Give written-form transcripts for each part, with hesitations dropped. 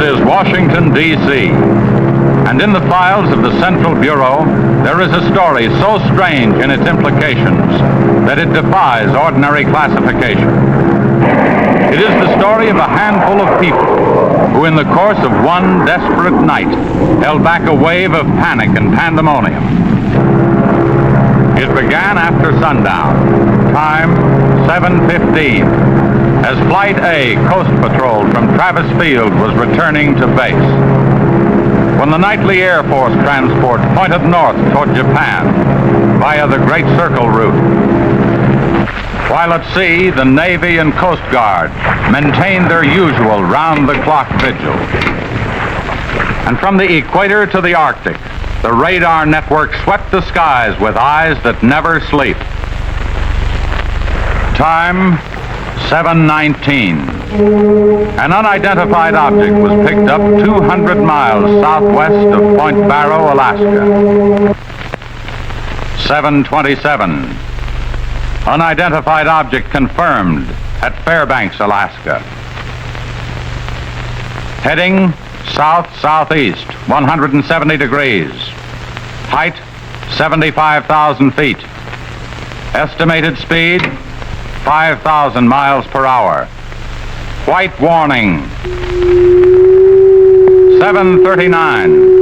is Washington, D.C., and in the files of the Central Bureau, there is a story so strange in its implications that it defies ordinary classification. It is the story of a handful of people who, in the course of one desperate night, held back a wave of panic and pandemonium. It began after sundown, time 7:15, as Flight A Coast Patrol from Travis Field was returning to base. When the nightly Air Force transport pointed north toward Japan via the Great Circle route. While at sea, the Navy and Coast Guard maintained their usual round-the-clock vigil. And from the equator to the Arctic, the radar network swept the skies with eyes that never sleep. Time, 7:19. An unidentified object was picked up 200 miles southwest of Point Barrow, Alaska. 7:27. Unidentified object confirmed at Fairbanks, Alaska. Heading south-southeast, 170 degrees. Height, 75,000 feet. Estimated speed, 5,000 miles per hour. White warning. 7:39.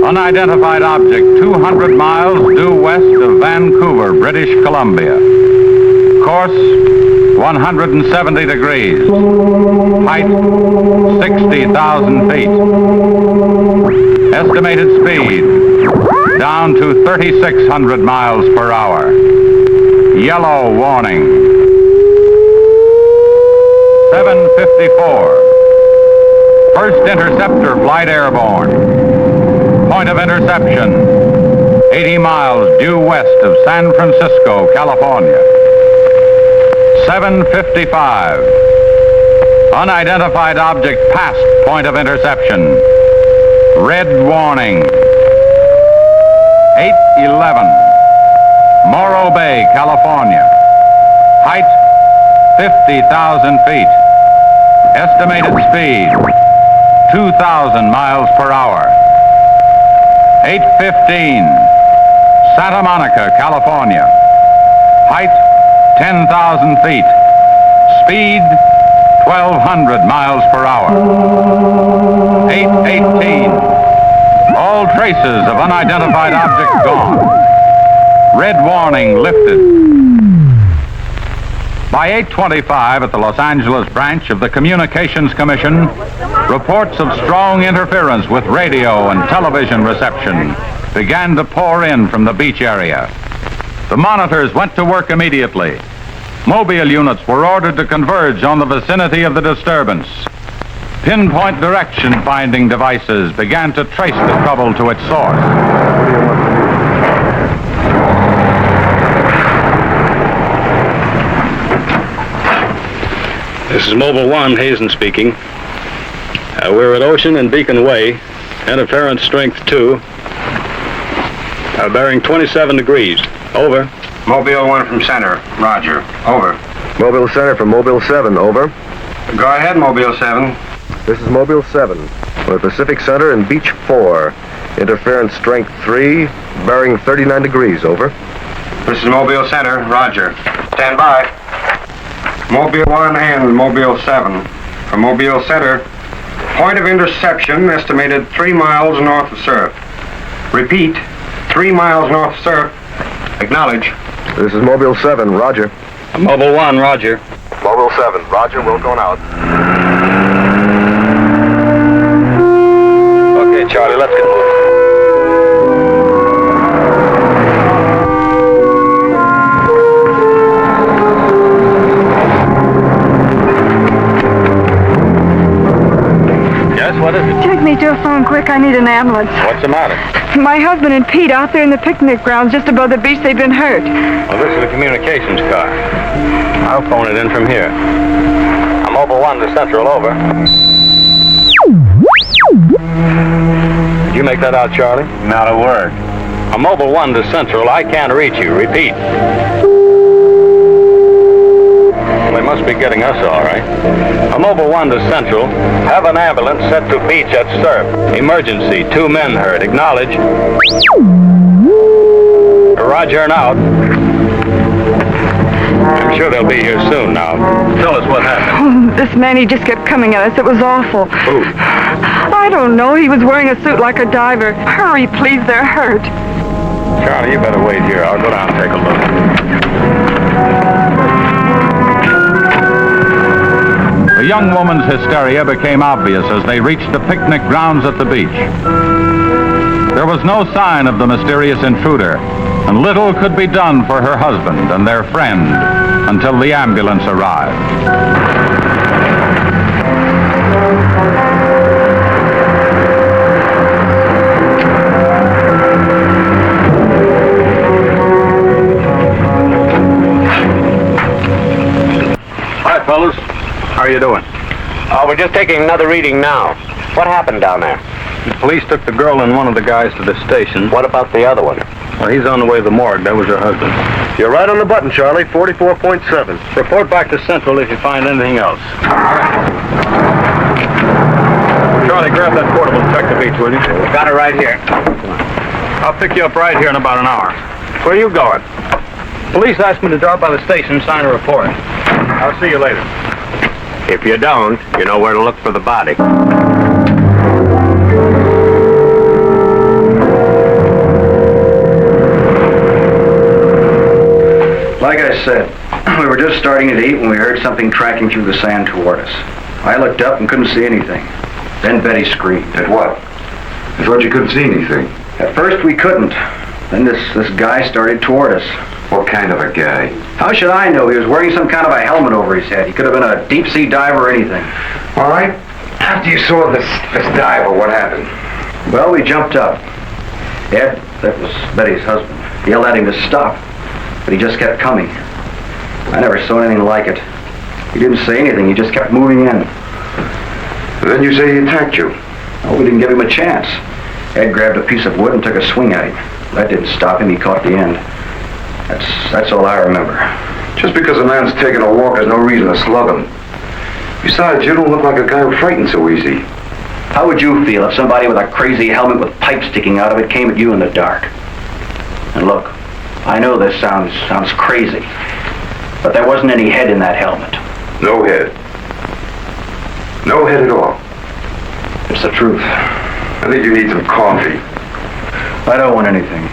Unidentified object 200 miles due west of Vancouver, British Columbia. Course 170 degrees. Height 60,000 feet. Estimated speed down to 3,600 miles per hour. Yellow warning. 7:54. First interceptor flight airborne. Point of interception, 80 miles due west of San Francisco, California. 7:55. Unidentified object past point of interception. Red warning. 8:11. Morro Bay, California. Height, 50,000 feet. Estimated speed, 2,000 miles per hour. 8:15. Santa Monica, California. Height, 10,000 feet. Speed, 1,200 miles per hour. 8:18. All traces of unidentified object gone. Red warning lifted. By 8:25 at the Los Angeles branch of the Communications Commission, reports of strong interference with radio and television reception began to pour in from the beach area. The monitors went to work immediately. Mobile units were ordered to converge on the vicinity of the disturbance. Pinpoint direction finding devices began to trace the trouble to its source. This is Mobile 1, Hazen speaking. We're at Ocean and Beacon Way, interference strength 2, bearing 27 degrees. Over. Mobile 1 from center, roger. Over. Mobile Center from Mobile 7, over. Go ahead, Mobile 7. This is Mobile 7, from the Pacific Center and Beach 4. Interference strength 3, bearing 39 degrees, over. This is Mobile Center, roger. Stand by. Mobile 1 and Mobile 7. From Mobile Center, point of interception estimated 3 miles north of surf. Repeat, 3 miles north of surf. Acknowledge. This is Mobile 7, roger. Mobile 1, roger. Mobile 7, roger, we're going out. Okay, Charlie, let's get moving. Yes, what is it? Take me to a phone quick. I need an ambulance. What's the matter? My husband and Pete out there in the picnic grounds just above the beach. They've been hurt. Well, this is the communications car. I'll phone it in from here. I'm Mobile 1 to Central, over. Did you make that out, Charlie? Not a word. I'm Mobile 1 to Central. I can't reach you. Repeat. We must be getting us all right. A Mobile 1 to Central. Have an ambulance sent to beach at Surf. Emergency. 2 men hurt. Acknowledge. Roger and out. I'm sure they'll be here soon now. Tell us what happened. Oh, this man, he just kept coming at us. It was awful. Who? I don't know. He was wearing a suit like a diver. Hurry, please. They're hurt. Charlie, you better wait here. I'll go down and take a look. The young woman's hysteria became obvious as they reached the picnic grounds at the beach. There was no sign of the mysterious intruder, and little could be done for her husband and their friend until the ambulance arrived. Hi, fellas. How are you doing? We're just taking another reading now. What happened down there? The police took the girl and one of the guys to the station. What about the other one? Well, he's on the way to the morgue. That was her husband. You're right on the button, Charlie. 44.7. Report back to Central if you find anything else. Charlie, grab that portable and check the beach, will you? Got it right here. I'll pick you up right here in about an hour. Where are you going? Police asked me to drop by the station and sign a report. I'll see you later. If you don't, you know where to look for the body. Like I said, we were just starting to eat when we heard something tracking through the sand toward us. I looked up and couldn't see anything. Then Betty screamed. At what? I thought you couldn't see anything. At first we couldn't. Then this guy started toward us. What kind of a guy? How should I know? He was wearing some kind of a helmet over his head. He could have been a deep-sea diver or anything. All right. After you saw this diver, what happened? Well, we jumped up. Ed, that was Betty's husband, yelled at him to stop, but he just kept coming. I never saw anything like it. He didn't say anything. He just kept moving in. Then you say he attacked you. Oh, we didn't give him a chance. Ed grabbed a piece of wood and took a swing at him. That didn't stop him. He caught the end. That's all I remember. Just because a man's taking a walk, there's no reason to slug him. Besides, you don't look like a guy who frightens so easy. How would you feel if somebody with a crazy helmet with pipes sticking out of it came at you in the dark? And look, I know this sounds crazy, but there wasn't any head in that helmet. No head. No head at all. It's the truth. I think you need some coffee. I don't want anything.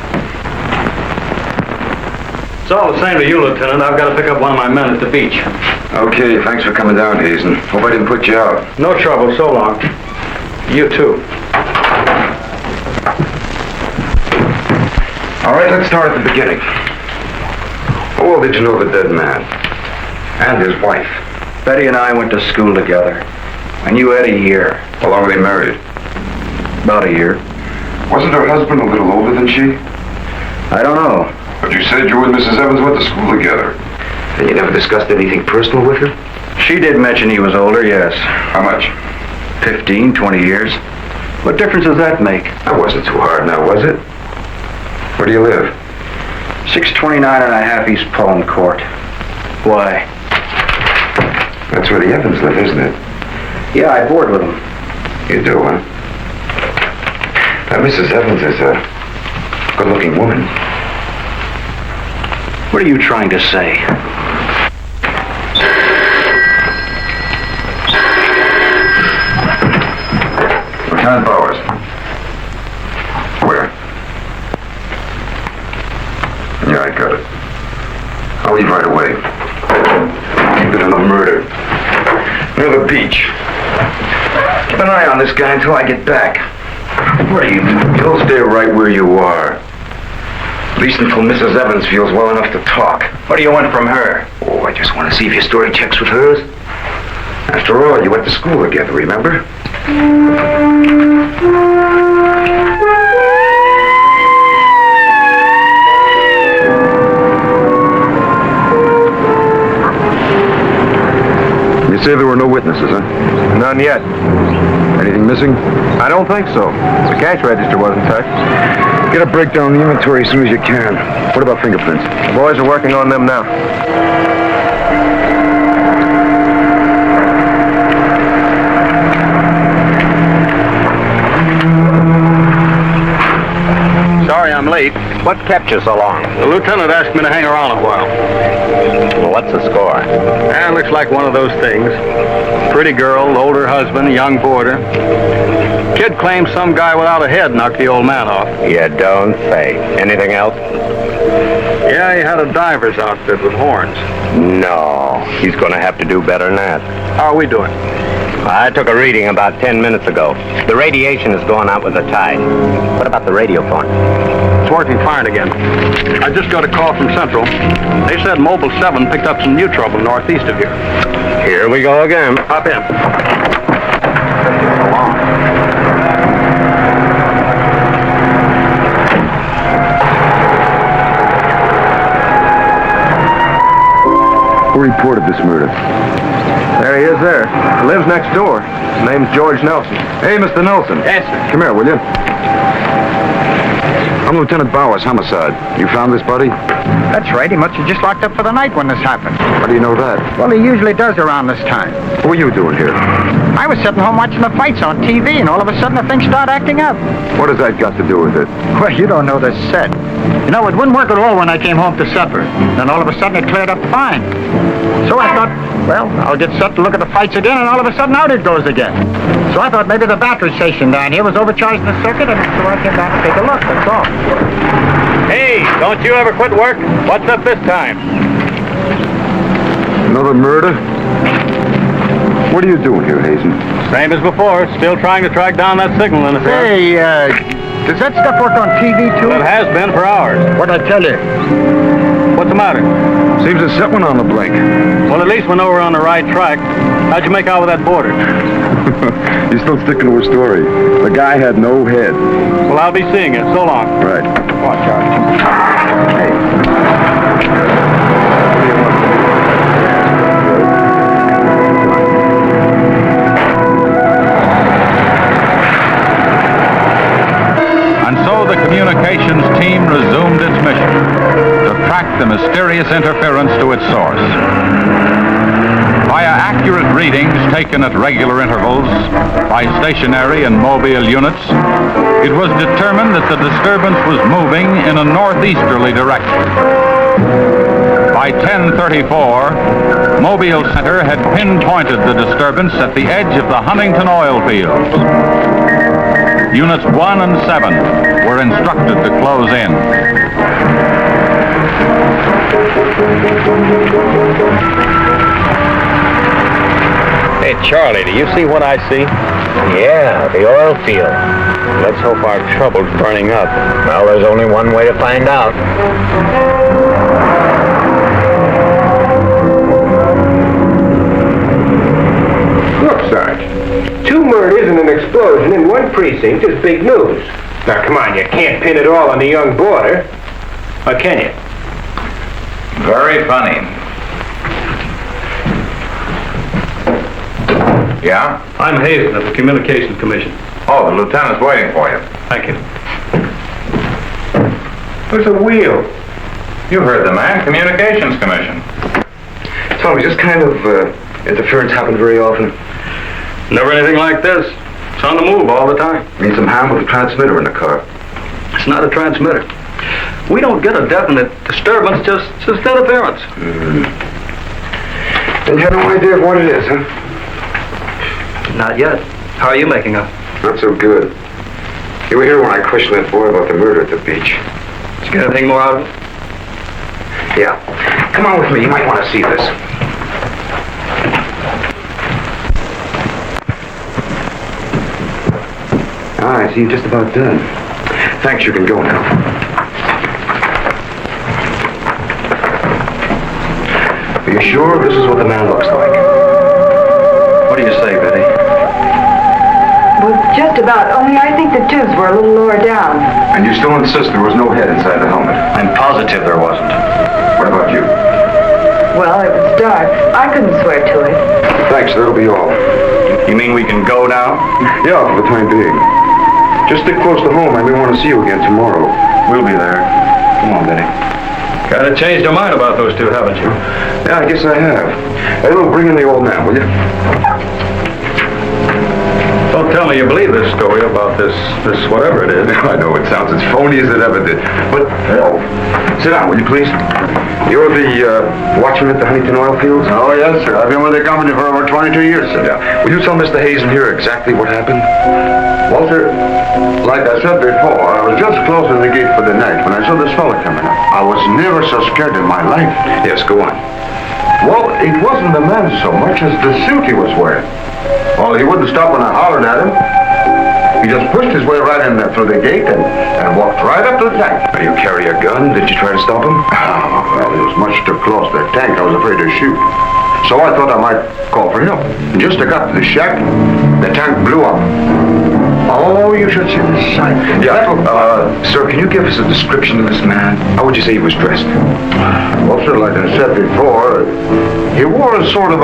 It's all the same to you, Lieutenant. I've got to pick up one of my men at the beach. Okay, thanks for coming down, Hazen. Hope I didn't put you out. No trouble. So long. You too. All right, let's start at the beginning. How well did you know the dead man? And his wife? Betty and I went to school together. I knew Ed a year. How long were they married? About a year. Wasn't her husband a little older than she? I don't know. But you said you and Mrs. Evans went to school together. And you never discussed anything personal with her? She did mention he was older, yes. How much? 15, 20 years. What difference does that make? That wasn't too hard now, was it? Where do you live? 629 and a half East Palm Court. Why? That's where the Evans live, isn't it? Yeah, I board with them. You do, huh? Now, Mrs. Evans is a good-looking woman. What are you trying to say? Lieutenant Bowers. Where? Yeah, I got it. I'll leave right away. Keep it on the murder. Near the beach. Keep an eye on this guy until I get back. What are you? You'll stay right where you are. At least until Mrs. Evans feels well enough to talk. What do you want from her? Oh, I just want to see if your story checks with hers. After all, you went to school together, remember? You say there were no witnesses, huh? None yet. Anything missing? I don't think so. The cash register wasn't touched. Get a breakdown of the inventory as soon as you can. What about fingerprints? The boys are working on them now. What kept you so long? The lieutenant asked me to hang around a while. Well, what's the score? Looks like one of those things. Pretty girl, older husband, young boarder. Kid claims some guy without a head knocked the old man off. You don't say. Anything else? Yeah, he had a diver's outfit with horns. No. He's going to have to do better than that. How are we doing? I took a reading about 10 minutes ago. The radiation is going out with the tide. What about the radio phone? It's working fine again. I just got a call from Central. They said Mobile 7 picked up some new trouble northeast of here. Here we go again. Hop in. Who reported this murder? There he is there. He lives next door. His name's George Nelson. Hey, Mr. Nelson. Yes, sir. Come here, will you? I'm Lieutenant Bowers, homicide. You found this buddy? That's right. He must have just locked up for the night when this happened. How do you know that? Well, he usually does around this time. What were you doing here? I was sitting home watching the fights on TV, and all of a sudden the thing started acting up. What has that got to do with it? Well, you don't know the set. You know, it wouldn't work at all when I came home to supper. Then all of a sudden it cleared up fine. So I thought, well, I'll get set to look at the fights again, and all of a sudden out it goes again. So I thought maybe the battery station down here was overcharged in the circuit, and so I came down to take a look, that's all. Hey, don't you ever quit work? What's up this time? Another murder? What are you doing here, Hazen? Same as before. Still trying to track down that signal interference. Hey, does that stuff work on TV, too? It has been for hours. What'd I tell you? What's the matter? Seems there's something on the blink. Well, at least we know we're on the right track. How'd you make out with that boarder? You're still sticking to a story. The guy had no head. Well, I'll be seeing it. So long. Right. Watch out. And so the communications team resumed its mission to track the mysterious interference to its source. Via accurate readings taken at regular intervals by stationary and mobile units, it was determined that the disturbance was moving in a northeasterly direction. By 10:34, Mobile Center had pinpointed the disturbance at the edge of the Huntington oil fields. Units 1 and 7 were instructed to close in. Hey, Charlie, do you see what I see? Yeah, the oil field. Let's hope our trouble's burning up. Well, there's only one way to find out. Look, Sarge, 2 murders and an explosion in one precinct is big news. Now, come on, you can't pin it all on the young boarder. Or can you? Very funny. Yeah? I'm Hazen of the Communications Commission. Oh, the lieutenant's waiting for you. Thank you. What's a wheel? You heard the man, Communications Commission. Tommy, this kind of interference happen very often? Never anything like this. It's on the move all the time. Need some hand with a transmitter in the car. It's not a transmitter. We don't get a definite disturbance, just interference. And you have no idea of what it is, huh? Not yet. How are you making out? Not so good. You were here when I questioned that boy about the murder at the beach. Did you get anything more out of it? Yeah. Come on with me. You might want to see this. I see you're just about done. Thanks, you can go now. Are you sure this is what the man looks like? What do you say, Betty? Well, just about, only I think the tubes were a little lower down. And you still insist there was no head inside the helmet? I'm positive there wasn't. What about you? Well, it was dark. I couldn't swear to it. Thanks, that'll be all. You mean we can go now? Yeah, for the time being. Just stick close to home. I may want to see you again tomorrow. We'll be there. Come on, Betty. Kind of changed your mind about those two, haven't you? Yeah, I guess I have. Hey, look, bring in the old man, will you? Don't tell tell me you believe this story about this whatever it is. I know it sounds as phony as it ever did. But, sit down, will you please? You're the watchman at the Huntington oil fields? Oh, yes, sir. I've been with the company for over 22 years, sir. Yeah. Will you tell Mr. Hazen here exactly what happened? Well, sir, like I said before, I was just closing the gate for the night when I saw this fella coming up. I was never so scared in my life. Yes, go on. Well, it wasn't the man so much as the suit he was wearing. Well, he wouldn't stop when I hollered at him. He just pushed his way right in there through the gate and walked right up to the tank. Did you carry a gun? Did you try to stop him? Oh, well, he was much too close to the tank. I was afraid to shoot. So I thought I might call for help. And just as I got to the shack, the tank blew up. Oh, you should see the sight. Yeah, sir, can you give us a description of this man? How would you say he was dressed? Well, sir, like I said before, he wore a sort of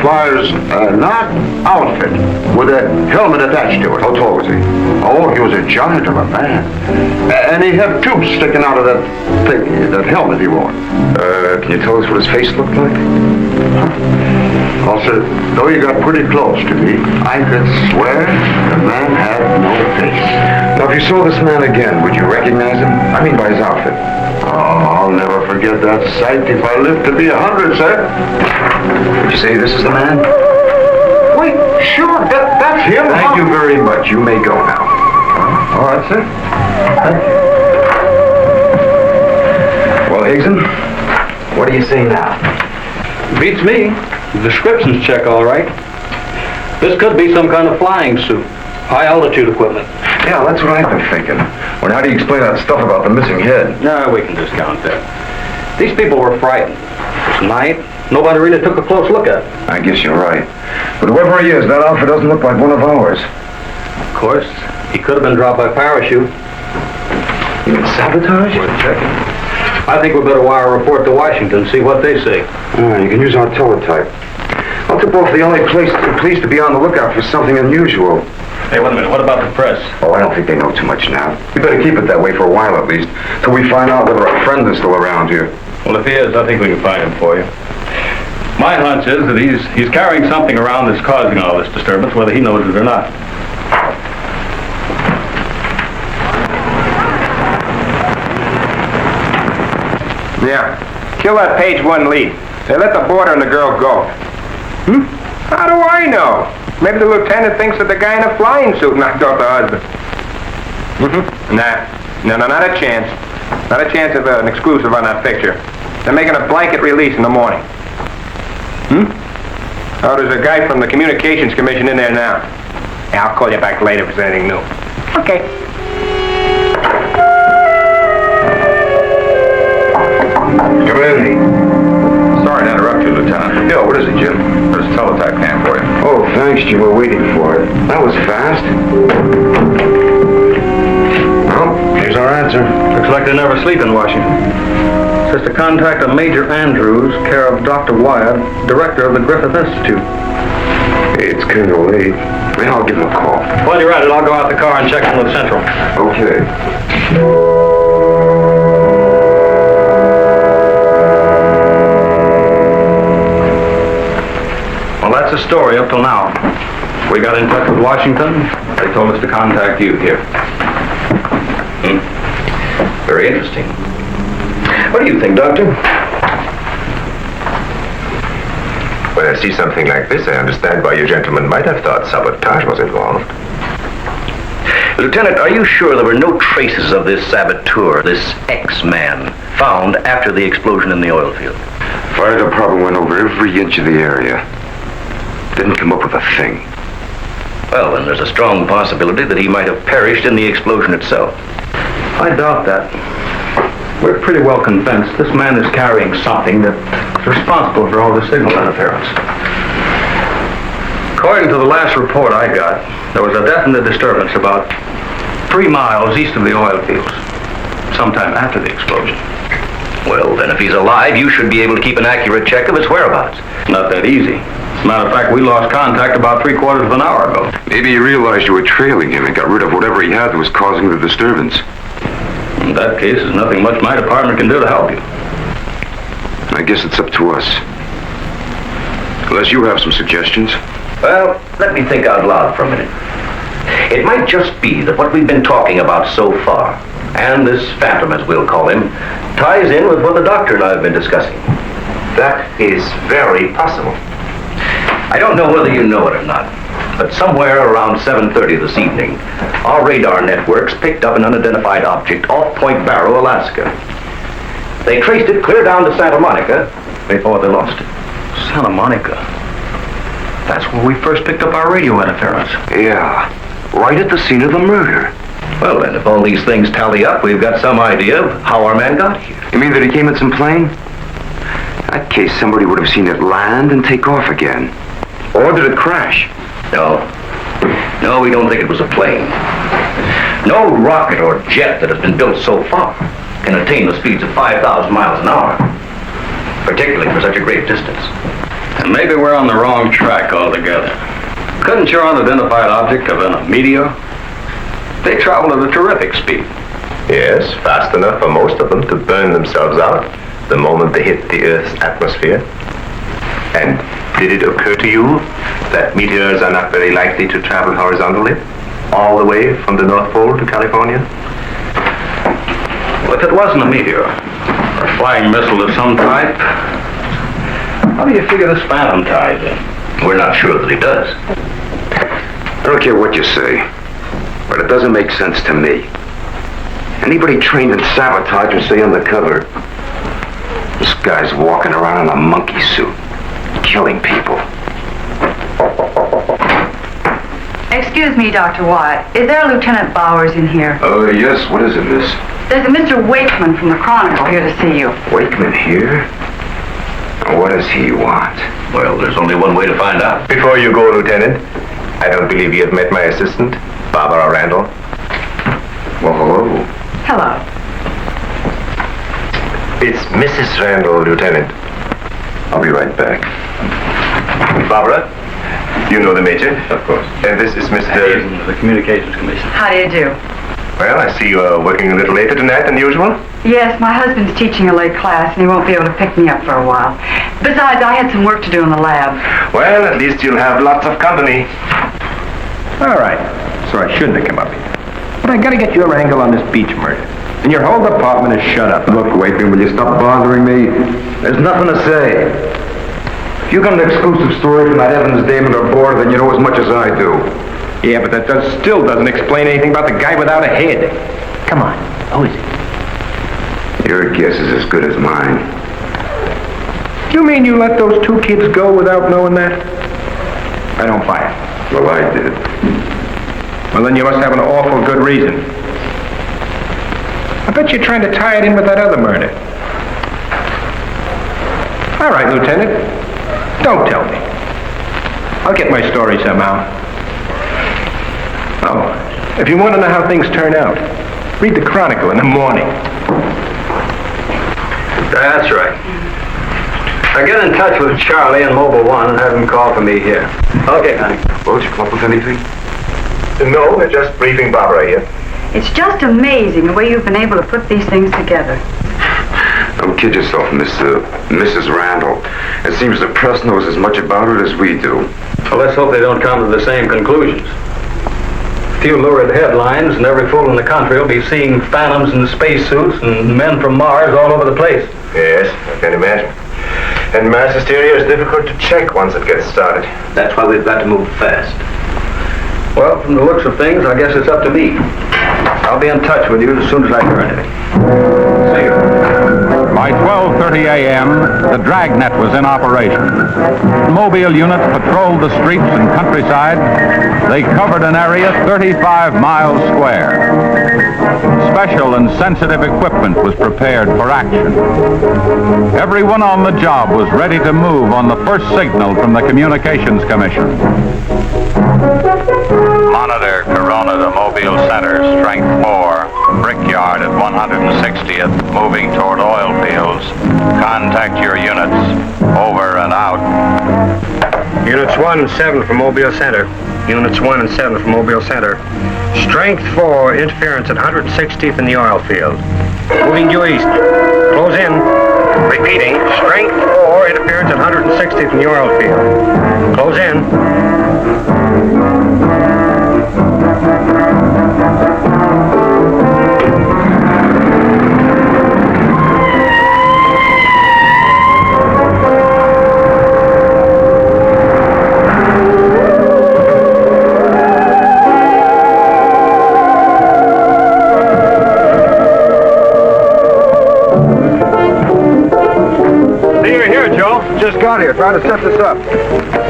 pliers knot outfit with a helmet attached to it. How tall was he? Oh, he was a giant of a man. And he had tubes sticking out of that thing, that helmet he wore. Can you tell us what his face looked like? Well, sir, though he got pretty close to me, I could swear the man had no face. Now, if you saw this man again, would you recognize him? I mean by his outfit. Oh, I'll never forget that sight if I live to be 100, sir. Would you say this is the man? Wait, sure, that's him. Thank you very much. You may go now. All right, sir. Thank you. Well, Hazen, what do you say now? Beats me. The descriptions check all right. This could be some kind of flying suit. High altitude equipment. Yeah, that's what I've been thinking. Well, how do you explain that stuff about the missing head? No, we can discount that. These people were frightened. It was night. Nobody really took a close look at it. I guess you're right. But whoever he is, that outfit doesn't look like one of ours. Of course, he could have been dropped by parachute. You mean sabotage? Worth checking. I think we better wire a report to Washington, see what they say. You can use our teletype. I'll tip off the LA police to be on the lookout for something unusual. Hey, wait a minute. What about the press? Oh, I don't think they know too much now. We better keep it that way for a while at least, till we find out whether our friend is still around here. Well, if he is, I think we can find him for you. My hunch is that he's carrying something around that's causing all this disturbance, whether he knows it or not. Yeah. Kill that page one lead. Say, let the boarder and the girl go. How do I know? Maybe the lieutenant thinks that the guy in a flying suit knocked off the husband. No, not a chance. Not a chance of an exclusive on that picture. They're making a blanket release in the morning. Oh, there's a guy from the Communications Commission in there now. Yeah, I'll call you back later if there's anything new. Okay. Come in. Sorry to interrupt you, Lieutenant. Yeah, what is it, Jim? There's a teletype cam for you. Oh, thanks, Jim. We're waiting for it. That was fast. Well, here's our answer. Looks like they never sleep in Washington. Says to contact a Major Andrews, care of Dr. Wyatt, director of the Griffith Institute. Hey, it's kind of late. Maybe I'll give him a call. While you're at it, I'll go out the car and check in with Central. Okay. Well, that's the story up till now. We got in touch with Washington. They told us to contact you here. Very interesting. What do you think, Doctor? When I see something like this, I understand why you gentlemen might have thought sabotage was involved. Lieutenant, are you sure there were no traces of this saboteur, this X-man, found after the explosion in the oil field? Fire department went over every inch of the area. Didn't come up with a thing. Well, then there's a strong possibility that he might have perished in the explosion itself. I doubt that. We're pretty well convinced this man is carrying something that's responsible for all the signal interference. According to the last report I got, there was a definite disturbance about 3 miles east of the oil fields, sometime after the explosion. Well, then if he's alive, you should be able to keep an accurate check of his whereabouts. Not that easy. As a matter of fact, we lost contact about 3/4 of an hour ago. Maybe you realized you were trailing him and got rid of whatever he had that was causing the disturbance. In that case, there's nothing much my department can do to help you. I guess it's up to us. Unless you have some suggestions. Well, let me think out loud for a minute. It might just be that what we've been talking about so far, and this phantom, as we'll call him, ties in with what the doctor and I have been discussing. That is very possible. I don't know whether you know it or not, but somewhere around 7:30 this evening, our radar networks picked up an unidentified object off Point Barrow, Alaska. They traced it clear down to Santa Monica before they lost it. Santa Monica. That's where we first picked up our radio interference. Yeah, right at the scene of the murder. Well, then, if all these things tally up, we've got some idea of how our man got here. You mean that he came in some plane? In that case, somebody would have seen it land and take off again. Or did it crash? No, we don't think it was a plane. No rocket or jet that has been built so far can attain the speeds of 5,000 miles an hour, particularly for such a great distance. And maybe we're on the wrong track altogether. Couldn't your unidentified object have been a meteor? They travel at a terrific speed. Yes, fast enough for most of them to burn themselves out the moment they hit the Earth's atmosphere. And did it occur to you that meteors are not very likely to travel horizontally, all the way from the North Pole to California? Well, if it wasn't a meteor, or a flying missile of some type, how do you figure this phantom ties in? We're not sure that he does. I don't care what you say, but it doesn't make sense to me. Anybody trained in sabotage would stay undercover. This guy's walking around in a monkey suit, killing people. Excuse me, Dr. Watt. Is there a Lieutenant Bowers in here? Oh, yes. What is it, miss? There's a Mr. Wakeman from the Chronicle here to see you. Wakeman here? What does he want? Well, there's only one way to find out. Before you go, Lieutenant, I don't believe you have met my assistant, Barbara Randall. Well, hello. Hello. It's Mrs. Randall, Lieutenant. I'll be right back. Barbara, you know the Major? Of course. And this is Mr. The Communications Commission. How do you do? Well, I see you are working a little later tonight than usual. Yes, my husband's teaching a late class, and he won't be able to pick me up for a while. Besides, I had some work to do in the lab. Well, at least you'll have lots of company. All right. So I shouldn't have come up here. But I gotta get your angle on this beach murder. And your whole department is shut up. Look, Wakeman, will you stop bothering me? There's nothing to say. If you got an exclusive story from that Evans Damon or Board, then you know as much as I do. Yeah, but that still doesn't explain anything about the guy without a head. Come on. Who is it? Your guess is as good as mine. You mean you let those two kids go without knowing that? I don't buy it. Well, I did. Well, then you must have an awful good reason. I bet you're trying to tie it in with that other murder. All right, Lieutenant. Don't tell me. I'll get my story somehow. Oh, if you want to know how things turn out, read the Chronicle in the morning. That's right. Now get in touch with Charlie in Mobile 1 and have him call for me here. Okay, honey. Won't you come up with anything? No, we're just briefing Barbara here. It's just amazing the way you've been able to put these things together. Don't kid yourself, Mrs. Randall. It seems the press knows as much about it as we do. Well, let's hope they don't come to the same conclusions. A few lurid headlines and every fool in the country will be seeing phantoms in spacesuits and men from Mars all over the place. Yes, I can imagine. And mass hysteria is difficult to check once it gets started. That's why we've got to move fast. Well, from the looks of things, I guess it's up to me. I'll be in touch with you as soon as I hear anything. See you. By 12:30 a.m., the dragnet was in operation. Mobile units patrolled the streets and countryside. They covered an area 35 miles square. Special and sensitive equipment was prepared for action. Everyone on the job was ready to move on the first signal from the Communications Commission. Monitor Corona to Mobile Center, strength 4, Brickyard at 160th, moving toward oil fields. Contact your units. Over and out. Units 1 and 7 from Mobile Center. Units 1 and 7 from Mobile Center. Strength 4, interference at 160th in the oil field. Moving due east. Close in. Repeating, strength 4, interference at 160th in the oil field. Close in. Just got here, trying to set this up.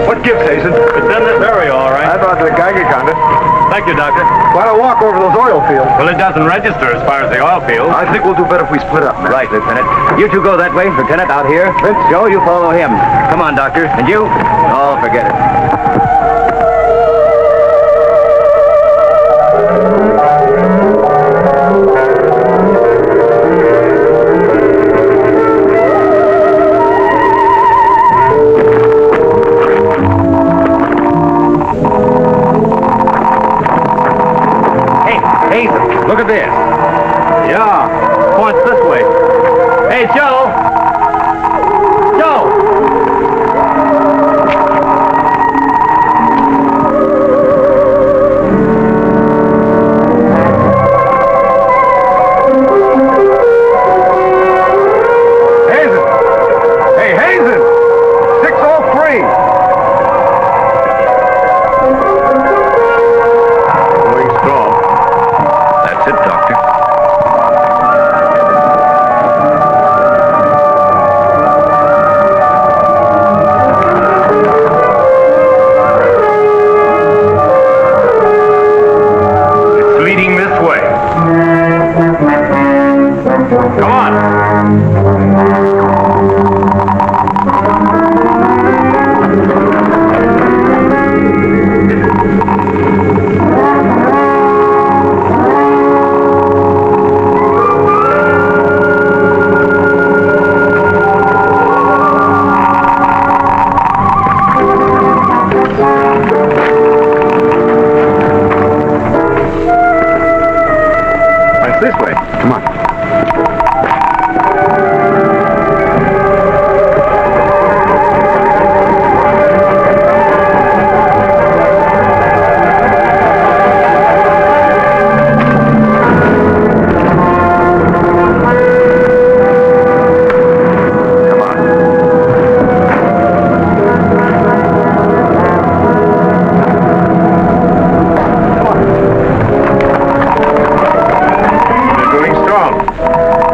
What gives, Hazen? It's in this area, all right. I thought the Geiger counted. Thank you, Doctor. Why don't walk over those oil fields? Well, it doesn't register as far as the oil field. I think we'll do better if we split up, man. Right, Lieutenant. You two go that way, Lieutenant, out here. Vince? Joe, you follow him. Come on, Doctor. And you? Oh, forget it. Look at this. Yeah, points this way. Hey, Joe! Joe! Hazen! Hey, Hazen! 603! Going strong. That's it, Doctor. It's leading this way. Come on. It's this way. Come on. Come on. They're going strong.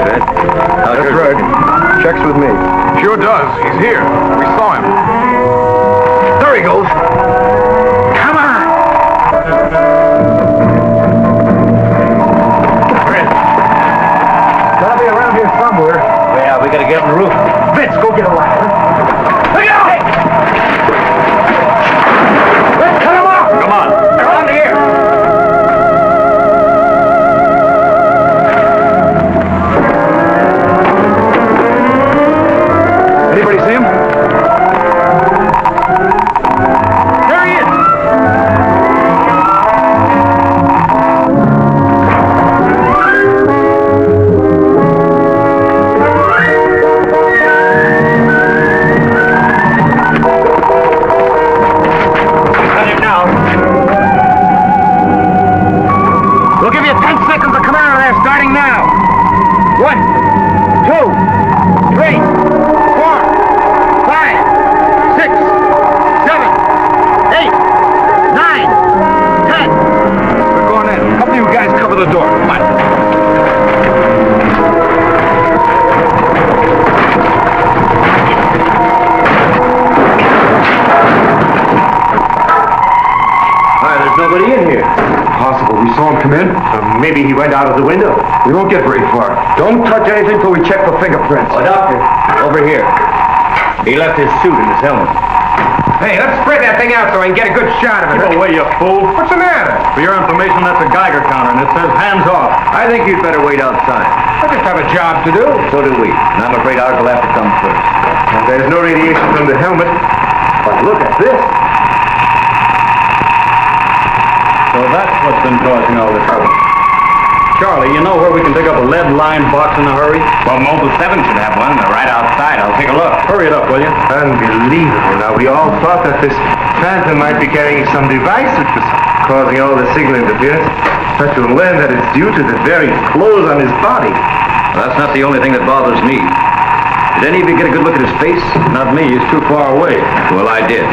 Good. That's right. Checks with me. Sure does. He's here. We saw him. There he goes. Come on! Gotta be around here somewhere. Yeah, we gotta get on the roof. Vince, go get a ladder. Look out! Let's cut him off! Come on. They're on here. Anybody see him? There he is! Got him now. We'll give you 10 seconds to come out of there, starting now. 1, 2, 3, 4, 5, 6, 7, 8, 9, 10. We're going in. Couple of you guys cover the door. Come on. There's nobody in here. Possible. We saw him come in. Maybe he went out of the window. We won't get very far. Don't touch anything till we check for fingerprints. Oh, Doctor, over here. He left his suit and his helmet. Hey, let's spread that thing out so I can get a good shot of it. Keep away, you fool. What's the matter? For your information, that's a Geiger counter, and it says hands off. I think you'd better wait outside. I just have a job to do. So do we. And I'm afraid ours will have to come first. There's no radiation from the helmet. But look at this. So that's what's been causing all the trouble. Charlie, you know where we can pick up a lead-lined box in a hurry? Well, Mobile 7 should have one. They're right outside. I'll take a look. Hurry it up, will you? Unbelievable. Now, we all thought that this phantom might be carrying some device which was causing all the signal interference. But to learn that it's due to the very clothes on his body. Well, that's not the only thing that bothers me. Did any of you get a good look at his face? Not me. He's too far away. Well, I did.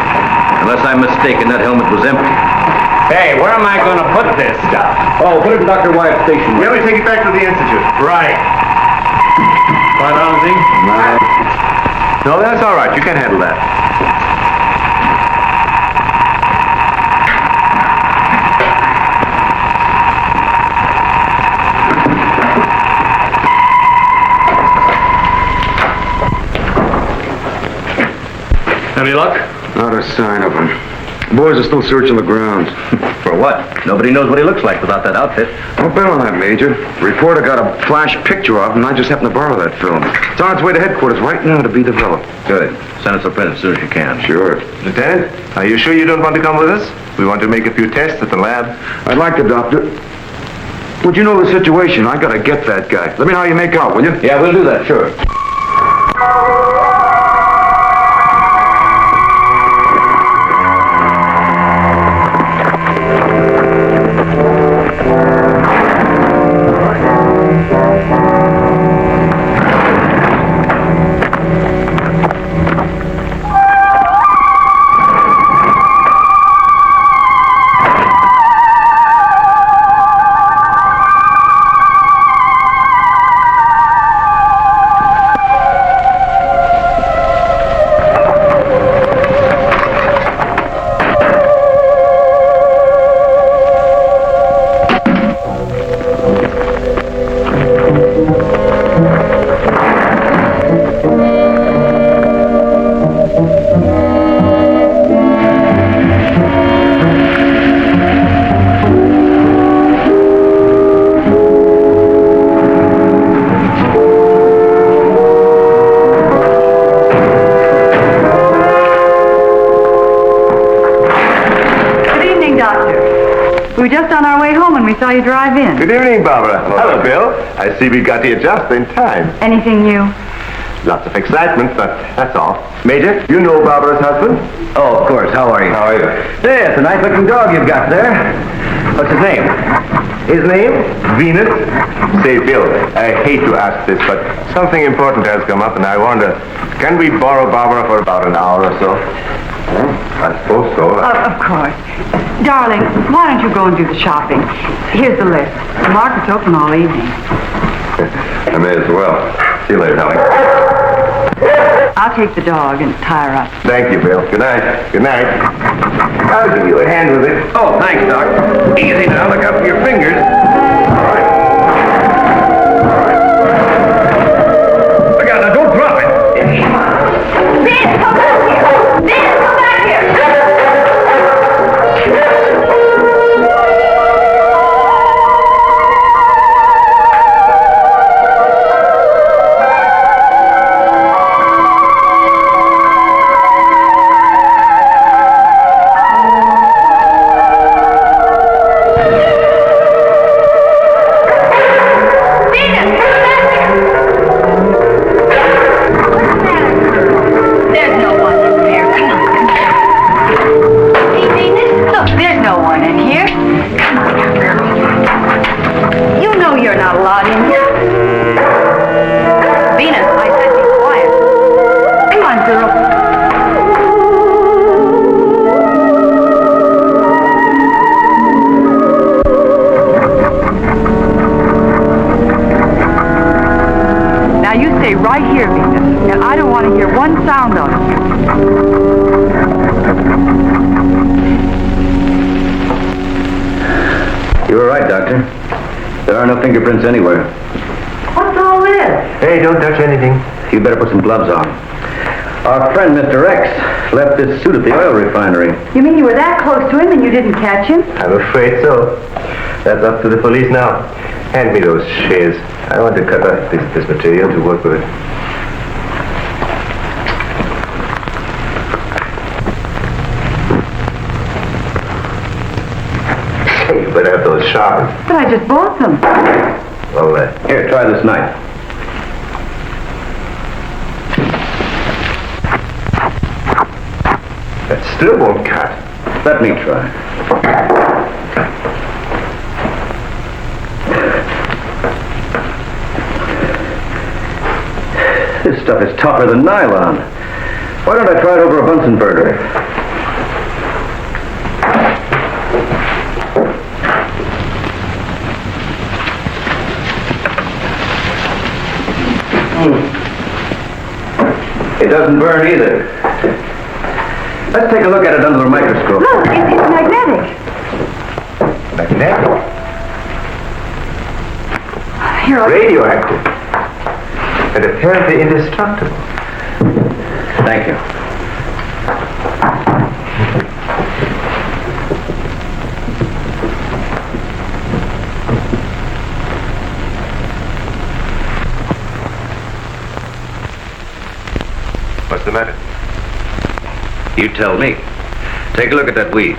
Unless I'm mistaken, that helmet was empty. Hey, where am I going to put this stuff? Oh, put it in Dr. Wyatt's station. Yeah, we take it back to the Institute. Right. Find out anything? No, that's all right. You can handle that. Any luck? Not a sign of him. Boys are still searching the grounds. For what? Nobody knows what he looks like without that outfit. Don't bet on that, Major. The reporter got a flash picture of him, and I just happened to borrow that film. It's on its way to headquarters right now to be developed. Good. Send us a print as soon as you can. Sure. Lieutenant, are you sure you don't want to come with us? We want to make a few tests at the lab. I'd like to, Doctor. Would you know the situation? I gotta get that guy. Let me know how you make out, will you? Yeah, we'll do that, sure. We were just on our way home when we saw you drive in. Good evening, Barbara. Hello, Bill. I see we got here just in time. Anything new? Lots of excitement, but that's all. Major, you know Barbara's husband? Oh, of course. How are you? How are you? Yeah, it's a nice-looking dog you've got there. What's his name? His name? Venus. Say, Bill, I hate to ask this, but something important has come up, and I wonder, can we borrow Barbara for about an hour or so? I suppose so. Of course. Darling, why don't you go and do the shopping? Here's the list. The market's open all evening. I may as well. See you later, honey. I'll take the dog and tie her up. Thank you, Bill. Good night. Good night. I'll give you a hand with it. Oh, thanks, Doc. Easy now. Look out for your fingers. All right. Look out now. Don't drop it. Ben, come back here! Ben, come back here! Fingerprints anywhere. What's all this? Hey, don't touch anything. You better put some gloves on. Our friend, Mr. X, left this suit at the oil refinery. You mean you were that close to him and you didn't catch him? I'm afraid so. That's up to the police now. Hand me those shears. I want to cut up this material to work with it. Hey, you better have those sharpened. But I just bought them. Well, Here, try this knife. that still won't cut. Let me try. This stuff is tougher than nylon. Why don't I try it over a Bunsen burner? It doesn't burn either. Let's take a look at it under the microscope. Look, it's magnetic. Magnetic. Here, Radioactive. And apparently indestructible. Thank you. What's the matter? You tell me. Take a look at that weave.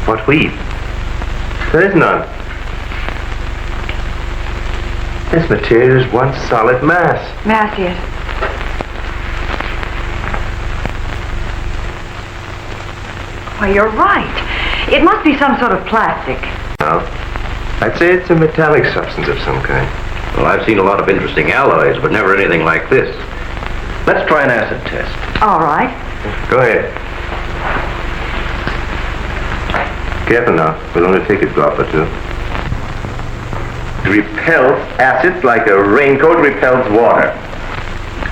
What weave? There is none. This material is one solid mass. may I see it? Why, you're right. It must be some sort of plastic. No. I'd say it's a metallic substance of some kind. Well, I've seen a lot of interesting alloys, but never anything like this. Let's try an acid test. All right. Go ahead. Careful now. We'll only take a drop or two. It repels acid like a raincoat repels water.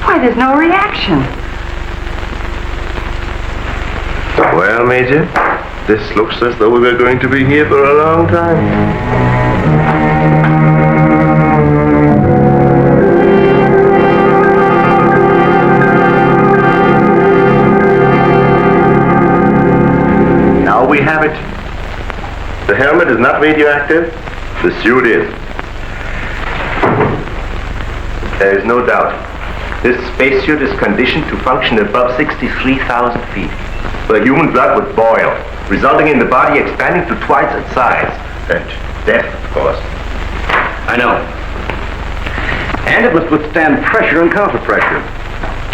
Why, there's no reaction. Well, Major, this looks as though we were going to be here for a long time. Now we have it. The helmet is not radioactive. The suit is. There is no doubt. This spacesuit is conditioned to function above 63,000 feet. The human blood would boil, resulting in the body expanding to twice its size. And death, of course. I know. And it must withstand pressure and counterpressure.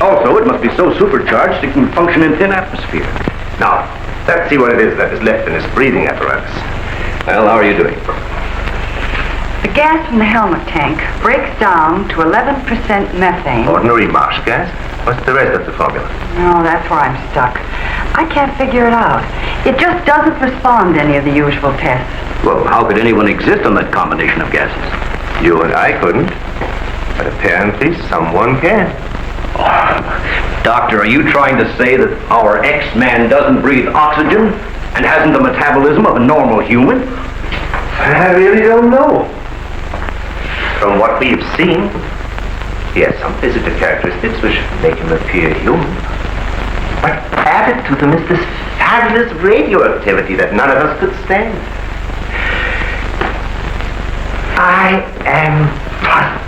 Also, it must be so supercharged it can function in thin atmosphere. Now, let's see what it is that is left in this breathing apparatus. Well, how are you doing? The gas from the helmet tank breaks down to 11% methane. Ordinary marsh gas? What's the rest of the formula? No, that's where I'm stuck. I can't figure it out. It just doesn't respond to any of the usual tests. Well, how could anyone exist on that combination of gases? You and I couldn't. But apparently someone can. Doctor, are you trying to say that our X-Man doesn't breathe oxygen and hasn't the metabolism of a normal human? I really don't know. From what we've seen, he has some physical characteristics which make him appear human. But added to them is this fabulous radioactivity that none of us could stand. I am puzzled.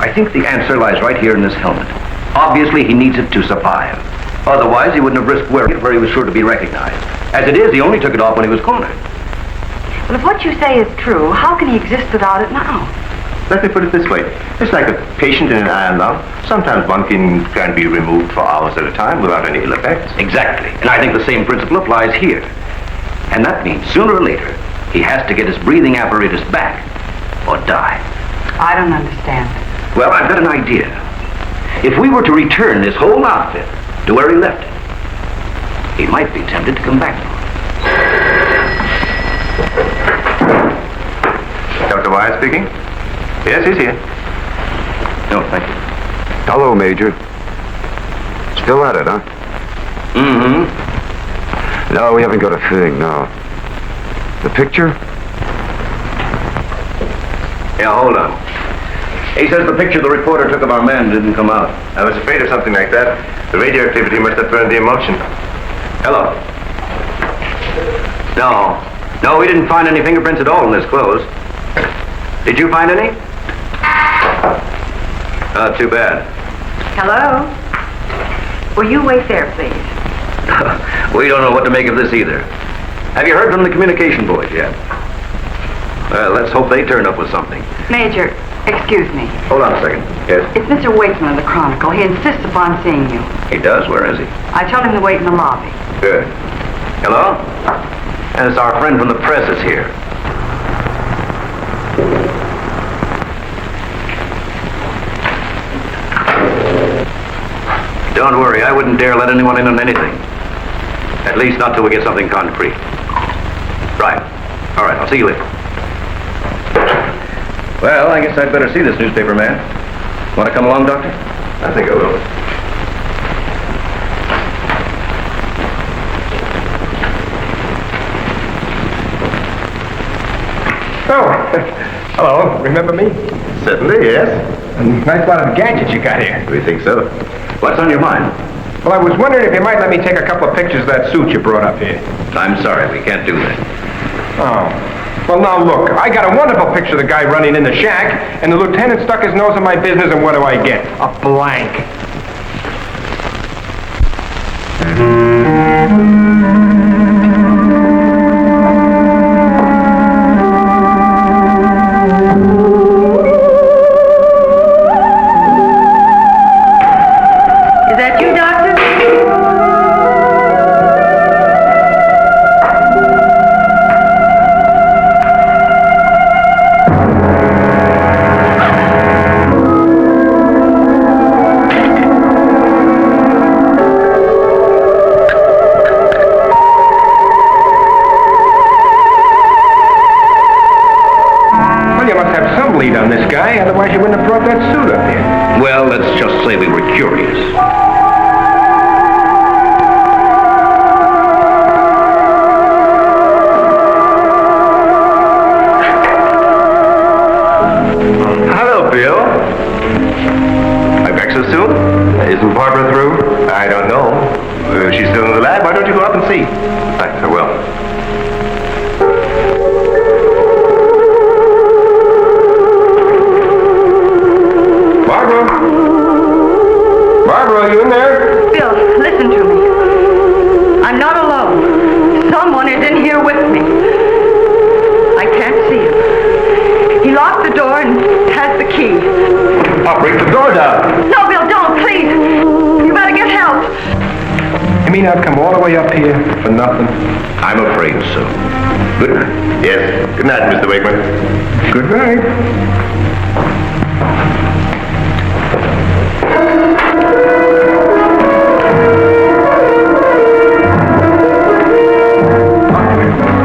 I think the answer lies right here in this helmet. Obviously, he needs it to survive. Otherwise, he wouldn't have risked wearing it where he was sure to be recognized. As it is, he only took it off when he was cornered. Well, if what you say is true, how can he exist without it now? Let me put it this way. It's like a patient in an iron lung. Sometimes one can be removed for hours at a time without any ill effects. Exactly. And I think the same principle applies here. And that means sooner or later, he has to get his breathing apparatus back or die. I don't understand. Well, I've got an idea. If we were to return this whole outfit to where he left it, he might be tempted to come back for it. Dr. Wyatt speaking? Yes, he's here. No, thank you. Hello, Major. Still at it, huh? Mm-hmm. No, we haven't got a thing, no. The picture? Yeah, hold on. He says the picture the reporter took of our man didn't come out. I was afraid of something like that. The radioactivity must have burned the emulsion. Hello. No, we didn't find any fingerprints at all in his clothes. Did you find any? Oh, too bad. Hello? Will you wait there, please? We don't know what to make of this either. Have you heard from the communication boys yet? Well, let's hope they turn up with something. Major, excuse me. Hold on a second. Yes? It's Mr. Wakeman of the Chronicle. He insists upon seeing you. He does? Where is he? I told him to wait in the lobby. Good. Hello? And it's our friend from the press is here. Don't worry, I wouldn't dare let anyone in on anything. At least not till we get something concrete. Right. All right, I'll see you later. Well, I guess I'd better see this newspaper man. Want to come along, Doctor? I think I will. Oh, hello. Remember me? Certainly, yes. A nice lot of gadgets you got here. We think so. What's on your mind? Well, I was wondering if you might let me take a couple of pictures of that suit you brought up here. I'm sorry, we can't do that. Oh. Well, now look, I got a wonderful picture of the guy running in the shack, and the lieutenant stuck his nose in my business, and what do I get? A blank. Is that you, Doctor? Well, you must have some lead on this guy, otherwise you wouldn't have brought that suit up here. Well, let's just say we were curious. Hello, Bill. My breakfast soon? Isn't Barbara through? I don't know. If she's still in the lab, why don't you go up and see? I will. Barbara? Barbara, are you in there? Bill, listen to me. I'm not alone. Someone is in here with me. I can't see him. He locked the door and has the key. I'll break the door down. No, Bill, don't, please. You better get help. You mean I've come all the way up here for nothing? I'm afraid so. Good night. Yes. Good night, Mr. Wakeman. Good night.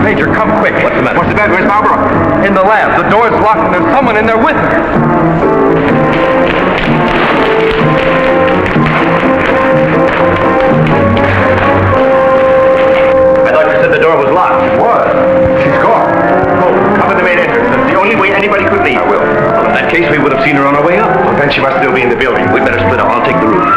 Major, come quick. What's the matter? What's the matter? Where's Barbara? In the lab. The door's locked and there's someone in there with her. I thought you said the door was locked. It was. She's gone. Oh, cover the main entrance. That's the only way anybody could leave. I will. Well, in that case, we would have seen her on our way up. Well, then she must still be in the building. We'd better split up. I'll take the roof.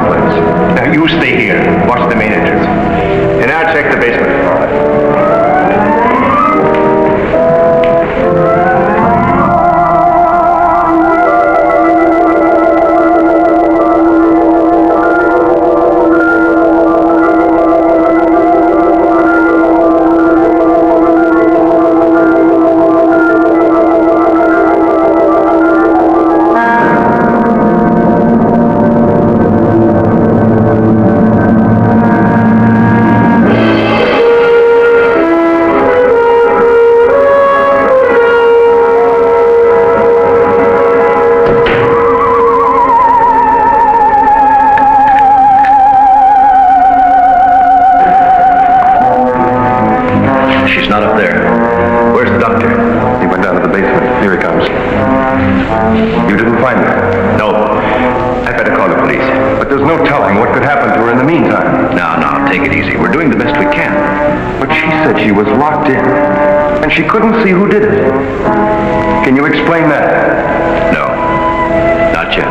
please. Now, you stay here. Watch the main entrance. And I'll check the basement. All right. She couldn't see who did it. Can you explain that? No, not yet.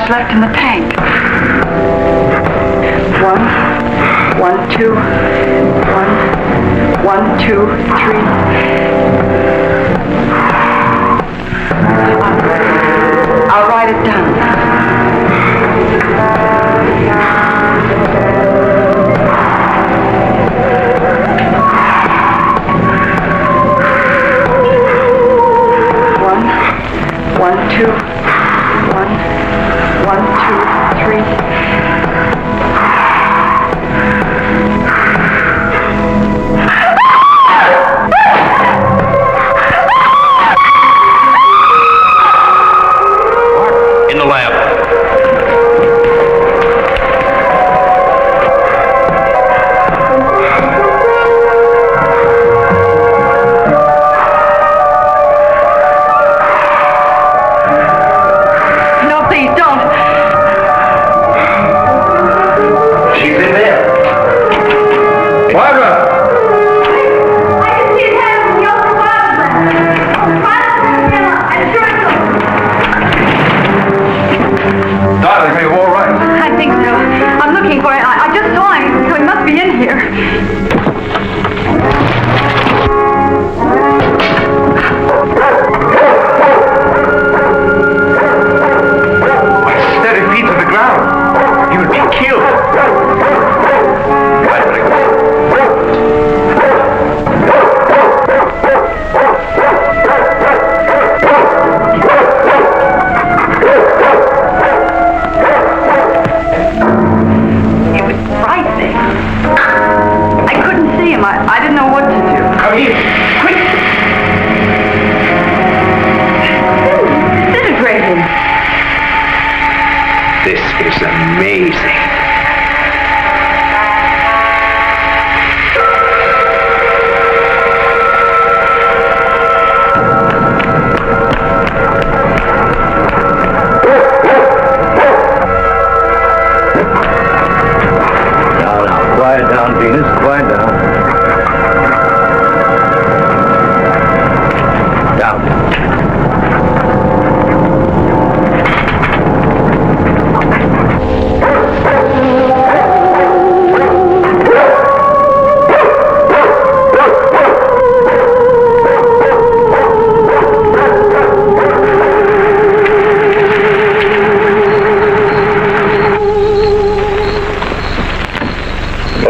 Left in the tank. 1, 1, 2, 1, 1, 2, 3. I'll write it down. One, 2, 1, 1, 2, 3. In the lab.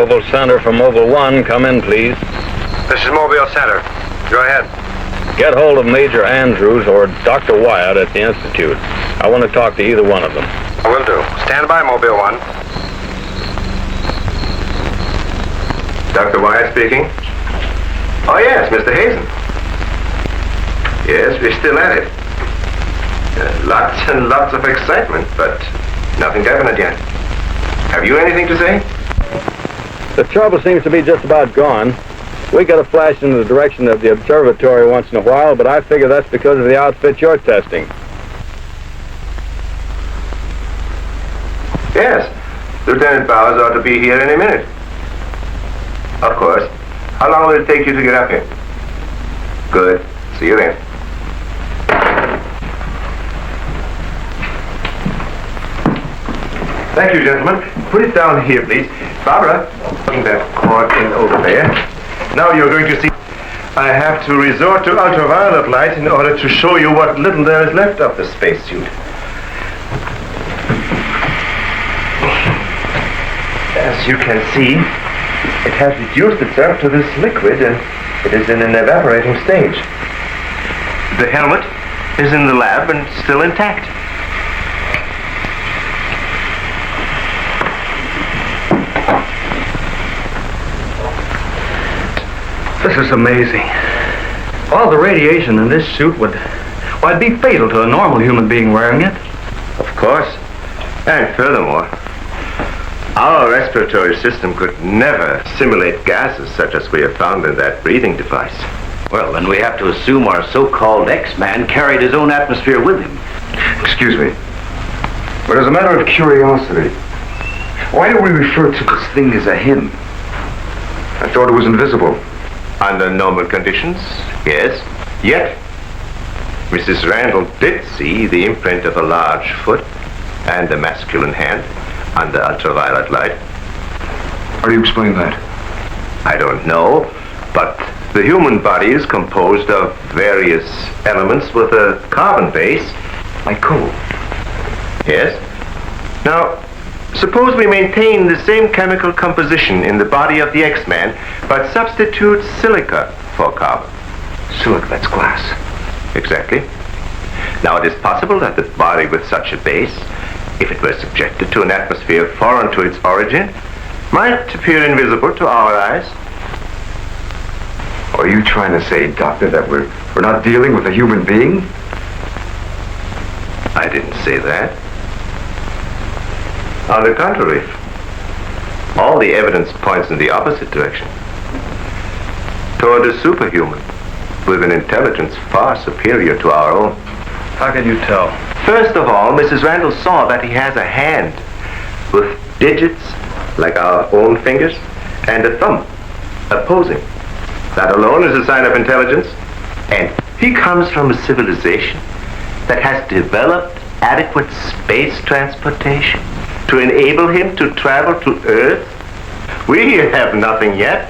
Mobile Center for Mobile 1. Come in, please. This is Mobile Center. Go ahead. Get hold of Major Andrews or Dr. Wyatt at the Institute. I want to talk to either one of them. I will do. Stand by, Mobile 1. Dr. Wyatt speaking. Oh, yes, Mr. Hazen. Yes, we're still at it. Lots and lots of excitement, but nothing definite yet. Have you anything to say? The trouble seems to be just about gone. We get a flash in the direction of the observatory once in a while, but I figure that's because of the outfit you're testing. Yes, Lieutenant Bowers ought to be here any minute. Of course. How long will it take you to get up here? Good. See you then. Thank you, gentlemen. Put it down here, please. Barbara, putting that cord in over there. Now you're going to see. I have to resort to ultraviolet light in order to show you what little there is left of the spacesuit. As you can see, it has reduced itself to this liquid and it is in an evaporating stage. The helmet is in the lab and still intact. This is amazing. All the radiation in this suit would be fatal to a normal human being wearing it. Of course. And furthermore, our respiratory system could never simulate gases such as we have found in that breathing device. Well, then we have to assume our so-called X-Man carried his own atmosphere with him. Excuse me, but as a matter of curiosity, why do we refer to this thing as a him? I thought it was invisible. Under normal conditions, yes. Yet, Mrs. Randall did see the imprint of a large foot and a masculine hand under ultraviolet light. How do you explain that? I don't know, but the human body is composed of various elements with a carbon base. Like coal? Yes. Now, suppose we maintain the same chemical composition in the body of the X-Man, but substitute silica for carbon. Silica, that's glass. Exactly. Now, it is possible that the body with such a base, if it were subjected to an atmosphere foreign to its origin, might appear invisible to our eyes. Are you trying to say, Doctor, that we're not dealing with a human being? I didn't say that. On the contrary, all the evidence points in the opposite direction. Toward a superhuman with an intelligence far superior to our own. How can you tell? First of all, Mrs. Randall saw that he has a hand with digits like our own fingers and a thumb opposing. That alone is a sign of intelligence. And he comes from a civilization that has developed adequate space transportation to enable him to travel to Earth. We have nothing yet,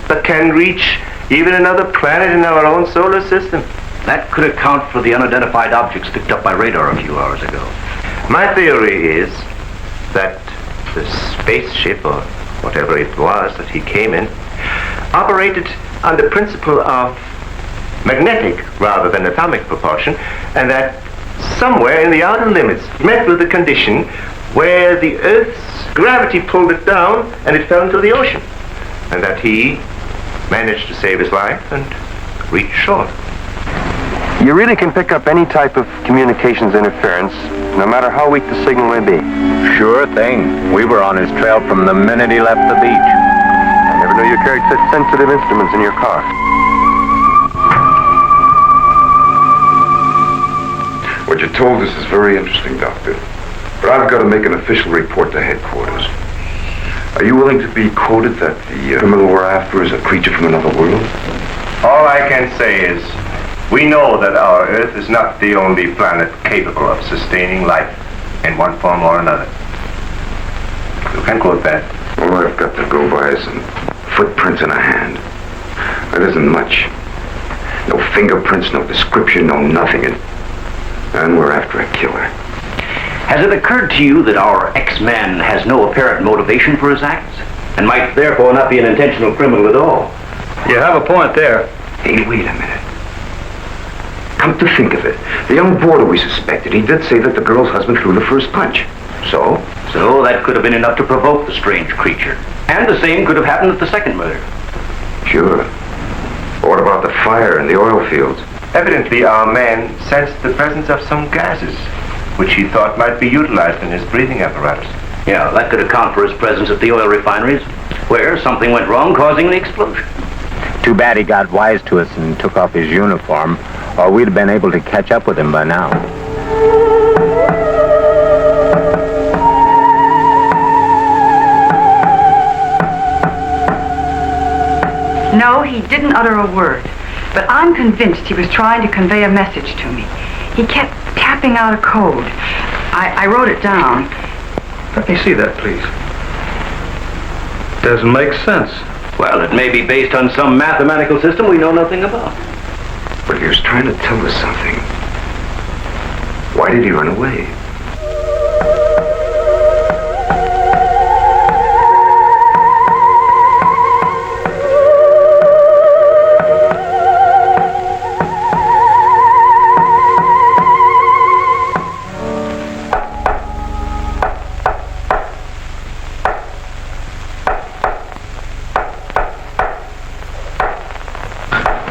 but can reach even another planet in our own solar system. That could account for the unidentified objects picked up by radar a few hours ago. My theory is that the spaceship, or whatever it was that he came in, operated on the principle of magnetic rather than atomic propulsion, and that somewhere in the outer limits met with a condition where the Earth's gravity pulled it down and it fell into the ocean, and that he managed to save his life and reach shore. You really can pick up any type of communications interference, no matter how weak the signal may be. Sure thing. We were on his trail from the minute he left the beach. I never knew you carried such sensitive instruments in your car. What you told us is very interesting, Doctor. But I've got to make an official report to headquarters. Are you willing to be quoted that the criminal we're after is a creature from another world? All I can say is, we know that our Earth is not the only planet capable of sustaining life in one form or another. You can quote that. All I've got to go by is some footprints in a hand. That isn't much. No fingerprints, no description, no nothing. And we're after a killer. Has it occurred to you that our X-Man has no apparent motivation for his acts? and might therefore not be an intentional criminal at all. You have a point there. Hey, wait a minute. Come to think of it, the young boarder we suspected, he did say that the girl's husband threw the first punch. So? So that could have been enough to provoke the strange creature. And the same could have happened at the second murder. Sure. But what about the fire in the oil fields? Evidently, our man sensed the presence of some gases, which he thought might be utilized in his breathing apparatus. Yeah, that could account for his presence at the oil refineries, where something went wrong, causing the explosion. Too bad he got wise to us and took off his uniform, or we'd have been able to catch up with him by now. No, he didn't utter a word. But I'm convinced he was trying to convey a message to me. He kept tapping out a code. I wrote it down. Let me see that, please. Doesn't make sense. Well, it may be based on some mathematical system we know nothing about. But he was trying to tell us something. Why did he run away?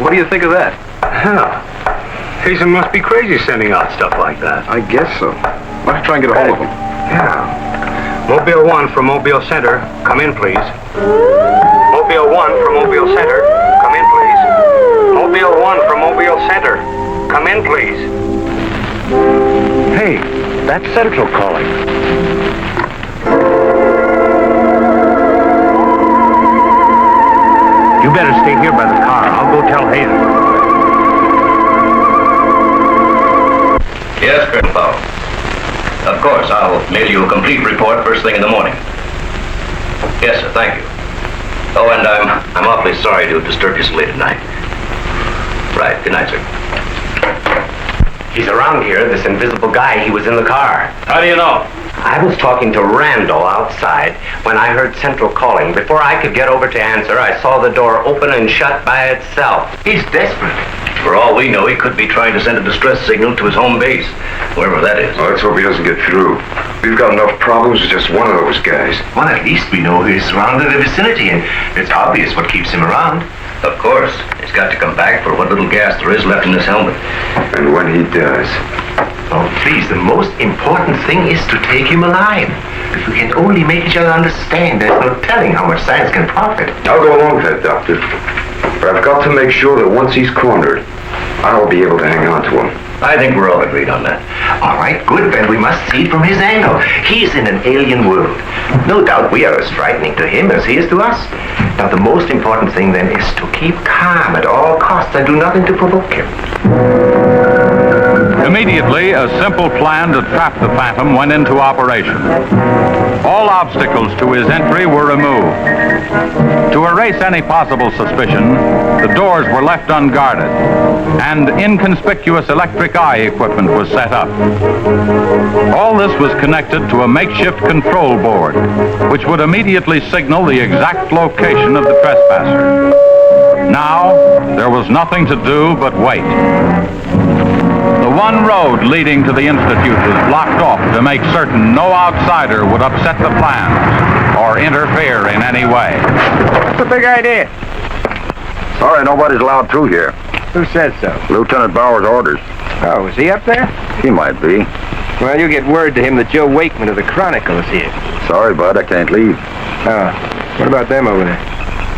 What do you think of that? Hell, Hazen must be crazy sending out stuff like that. I guess so. Let's try and get a hold of him. Yeah. Mobile 1 from Mobile Center, come in, please. Mobile 1 from Mobile Center, come in, please. Mobile 1 from Mobile Center, come in, please. Hey, that's Central calling. You better stay here by the car. I'll go tell Hazen. Yes, Colonel Powell. Of course, I'll mail you a complete report first thing in the morning. Yes, sir, thank you. Oh, and I'm awfully sorry to have disturbed you so late at night. Right, good night, sir. He's around here, this invisible guy. He was in the car. How do you know? I was talking to Randall outside when I heard Central calling. Before I could get over to answer, I saw the door open and shut by itself. He's desperate. For all we know, he could be trying to send a distress signal to his home base, wherever that is. Well, let's hope he doesn't get through. We've got enough problems with just one of those guys. Well, at least we know he's surrounded the vicinity, and it's obvious what keeps him around. Of course. He's got to come back for what little gas there is left in his helmet. And when he does... Oh, please, the most important thing is to take him alive. If we can only make each other understand, there's no telling how much science can profit. I'll go along with that, Doctor. But I've got to make sure that once he's cornered, I'll be able to hang on to him. I think we're all agreed on that. All right, good, then we must see it from his angle. He's in an alien world. No doubt we are as frightening to him as he is to us. Now, the most important thing, then, is to keep calm at all costs and do nothing to provoke him. Immediately, a simple plan to trap the Phantom went into operation. All obstacles to his entry were removed. To erase any possible suspicion, the doors were left unguarded, and inconspicuous electric eye equipment was set up. All this was connected to a makeshift control board, which would immediately signal the exact location of the trespasser. Now, there was nothing to do but wait. The one road leading to the Institute was blocked off to make certain no outsider would upset the plans or interfere in any way. What's the big idea? Sorry, nobody's allowed through here. Who says so? Lieutenant Bauer's orders. Oh, is he up there? He might be. Well, you get word to him that Joe Wakeman of the Chronicle is here. Sorry, bud, I can't leave. Oh, what about them over there?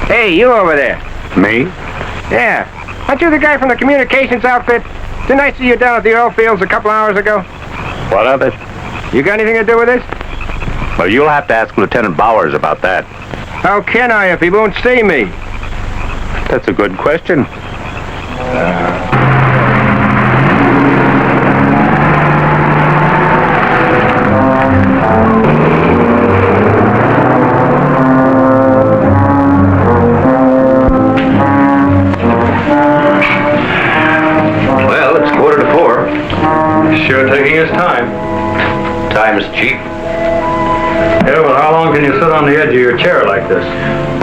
Hey, you over there. Me? Yeah. Aren't you the guy from the communications outfit? Didn't I see you down at the oil fields a couple hours ago? What of it? You got anything to do with this? Well, you'll have to ask Lieutenant Bowers about that. How can I if he won't see me? That's a good question. Well, it's 3:45. Sure taking his time. Time is cheap. Yeah, well, how long can can you sit on the edge of your chair like this?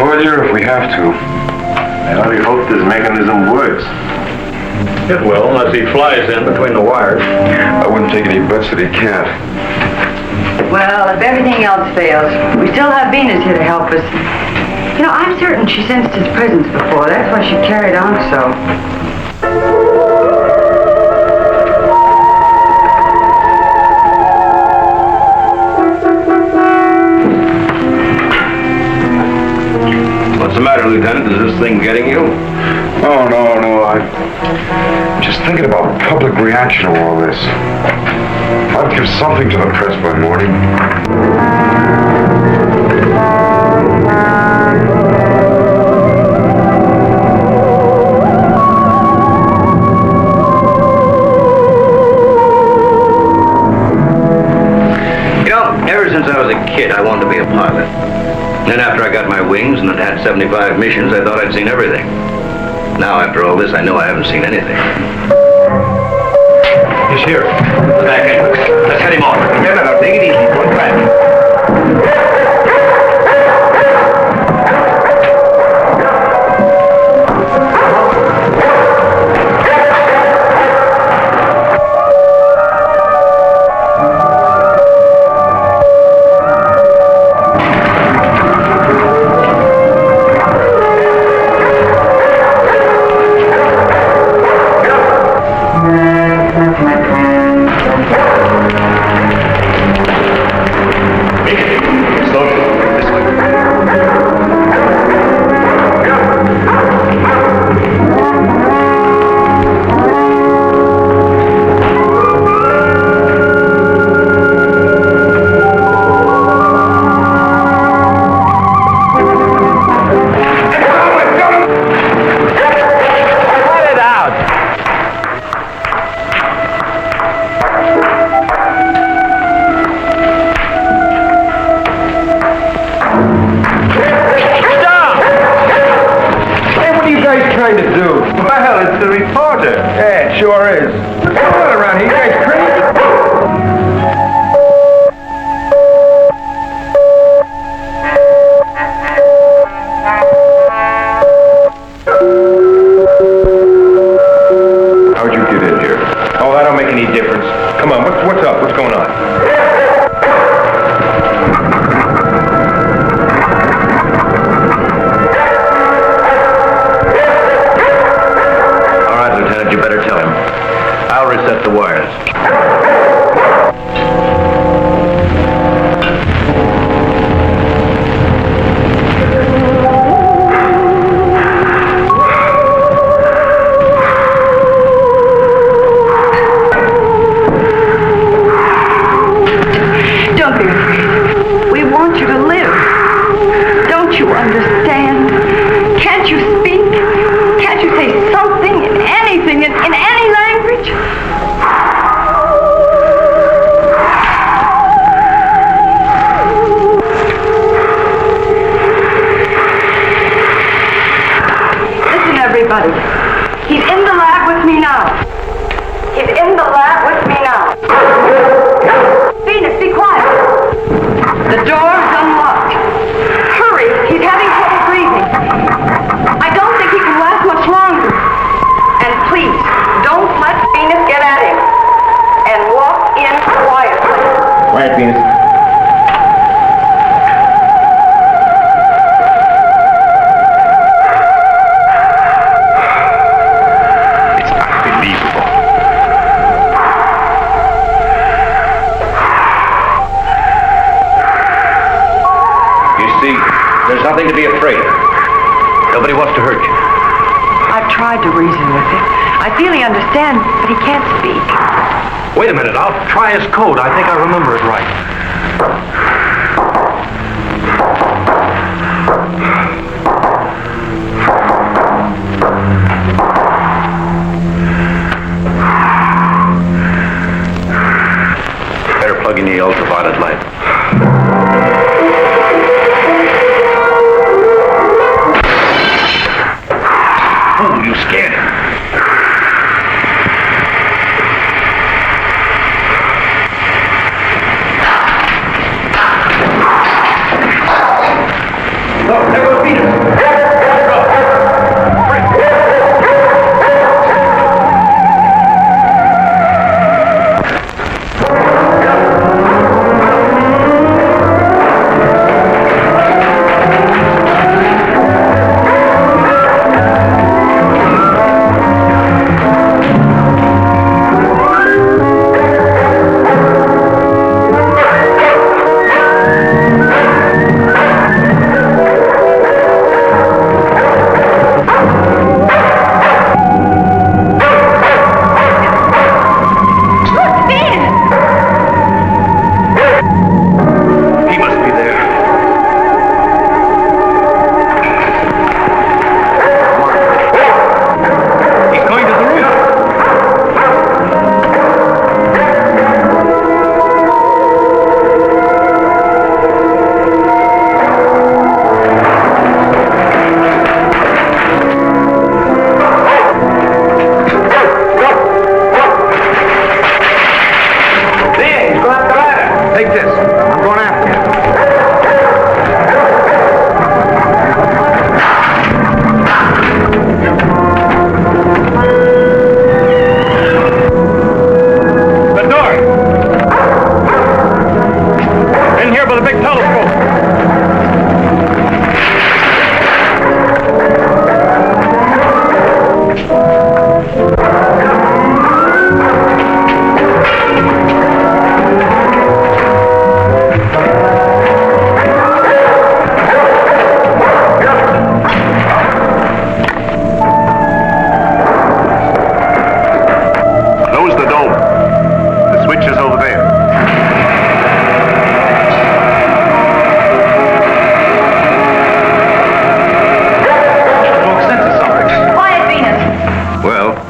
Roger, if we have to. I only hope this mechanism works. It will, unless he flies in between the wires. I wouldn't take any bets that he can't. Well, if everything else fails, we still have Venus here to help us. You know, I'm certain she sensed his presence before. That's why she carried on so. What's the matter, Lieutenant? Is this thing getting you? Oh, no. I'm just thinking about public reaction to all this. I'll give something to the press by morning. You know, ever since I was a kid, I wanted to be a pilot. Then after I got my wings and had 75 missions, I thought I'd seen everything. Now, after all this, I know I haven't seen anything. He's here. The back entrance. Let's head him off. No, take it easy. Don't crash. Nothing to be afraid of. Nobody wants to hurt you. I've tried to reason with him. I feel he understands, but he can't speak. Wait a minute, I'll try his code. I think I remember it right. Better plug in the ultraviolet light. Oh, you scared him. There goes Venus.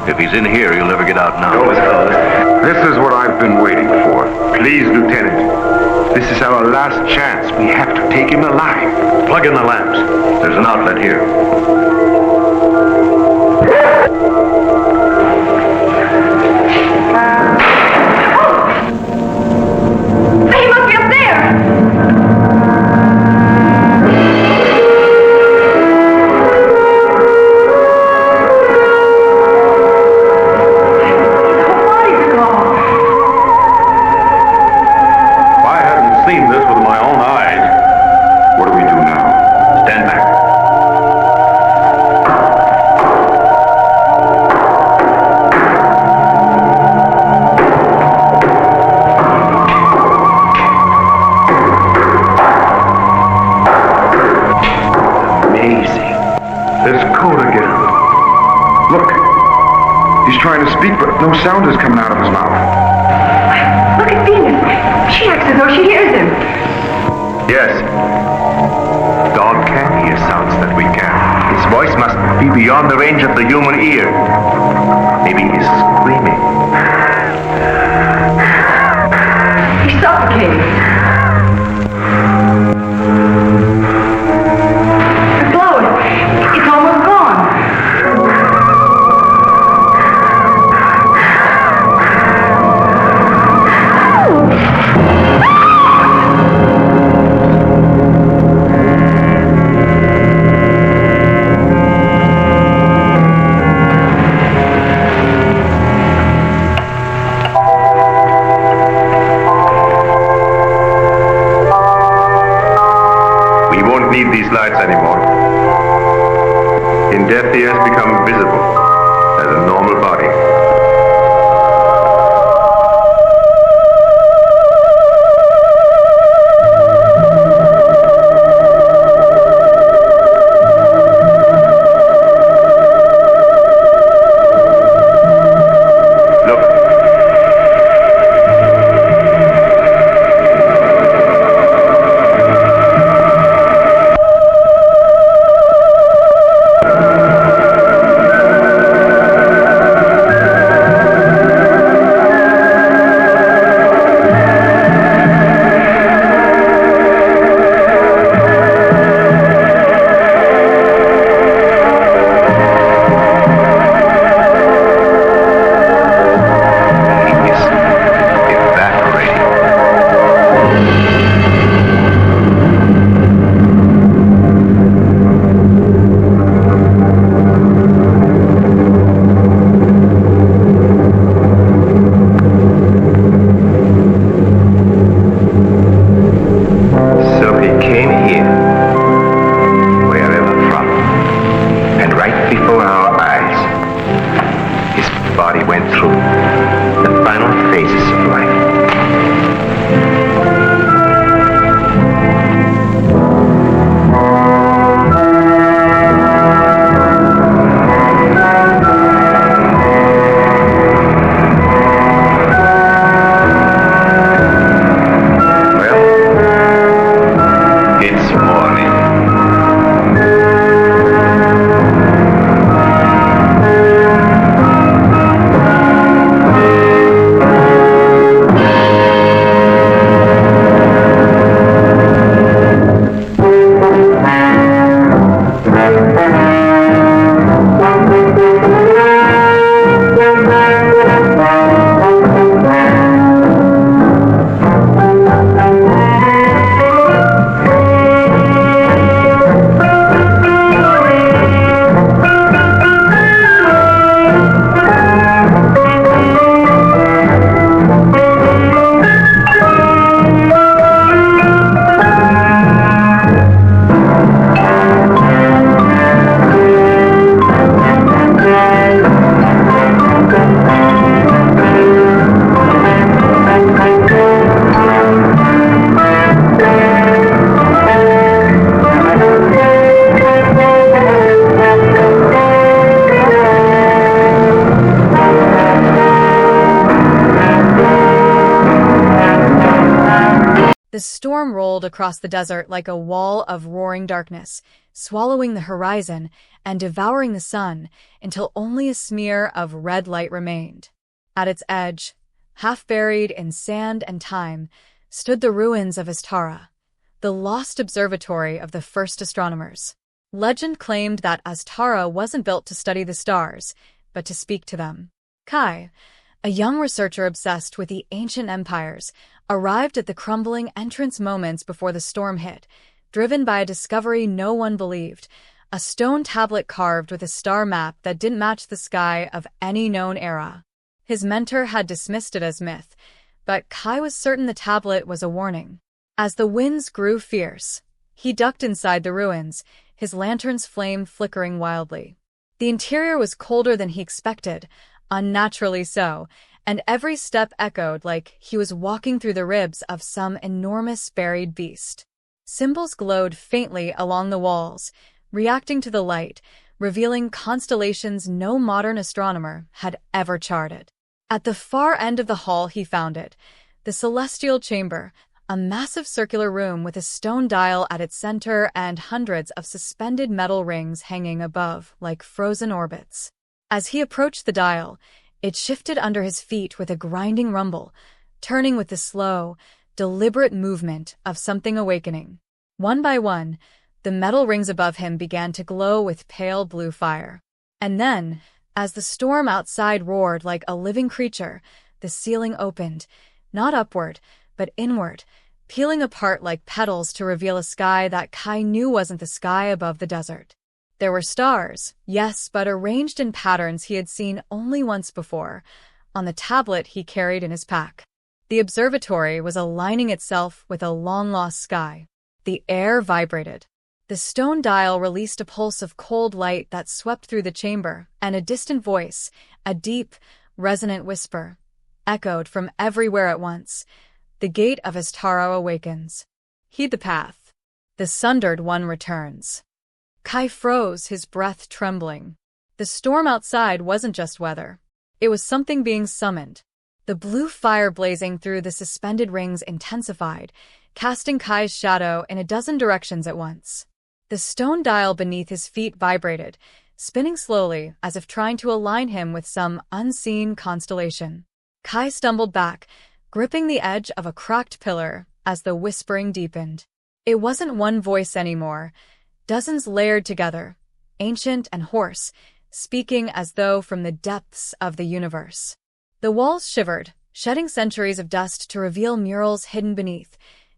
If he's in here, he'll never get out now. This is what I've been waiting for. Please, Lieutenant. This is our last chance. We have to take him alive. Plug in the lamps. There's an outlet here. He must be up there! No sound is coming out of his mouth. Look at Venus. She acts as though she hears him. Yes. Dog can hear sounds that we can. His voice must be beyond the range of the human ear. Maybe he's screaming. He's suffocating. The glow, it's almost gone. Need these lights anymore. In death, he has become visible as a normal body. The storm rolled across the desert like a wall of roaring darkness, swallowing the horizon and devouring the sun until only a smear of red light remained. At its edge, half buried in sand and time, stood the ruins of Astara, the lost observatory of the first astronomers. Legend claimed that Astara wasn't built to study the stars, but to speak to them. Kai, a young researcher obsessed with the ancient empires, arrived at the crumbling entrance moments before the storm hit, driven by a discovery no one believed, a stone tablet carved with a star map that didn't match the sky of any known era. His mentor had dismissed it as myth, but Kai was certain the tablet was a warning. As the winds grew fierce, he ducked inside the ruins, his lantern's flame flickering wildly. The interior was colder than he expected, unnaturally so, and every step echoed like he was walking through the ribs of some enormous buried beast. Symbols glowed faintly along the walls, reacting to the light, revealing constellations no modern astronomer had ever charted. At the far end of the hall he found it, the celestial chamber, a massive circular room with a stone dial at its center and hundreds of suspended metal rings hanging above like frozen orbits. As he approached the dial, it shifted under his feet with a grinding rumble, turning with the slow, deliberate movement of something awakening. One by one, the metal rings above him began to glow with pale blue fire. And then, as the storm outside roared like a living creature, the ceiling opened, not upward, but inward, peeling apart like petals to reveal a sky that Kai knew wasn't the sky above the desert. There were stars, yes, but arranged in patterns he had seen only once before, on the tablet he carried in his pack. The observatory was aligning itself with a long-lost sky. The air vibrated. The stone dial released a pulse of cold light that swept through the chamber, and a distant voice, a deep, resonant whisper, echoed from everywhere at once. The gate of Astara awakens. Heed the path. The Sundered One returns. Kai froze, his breath trembling. The storm outside wasn't just weather. It was something being summoned. The blue fire blazing through the suspended rings intensified, casting Kai's shadow in a dozen directions at once. The stone dial beneath his feet vibrated, spinning slowly as if trying to align him with some unseen constellation. Kai stumbled back, gripping the edge of a cracked pillar as the whispering deepened. It wasn't one voice anymore, dozens layered together, ancient and hoarse, speaking as though from the depths of the universe. The walls shivered, shedding centuries of dust to reveal murals hidden beneath,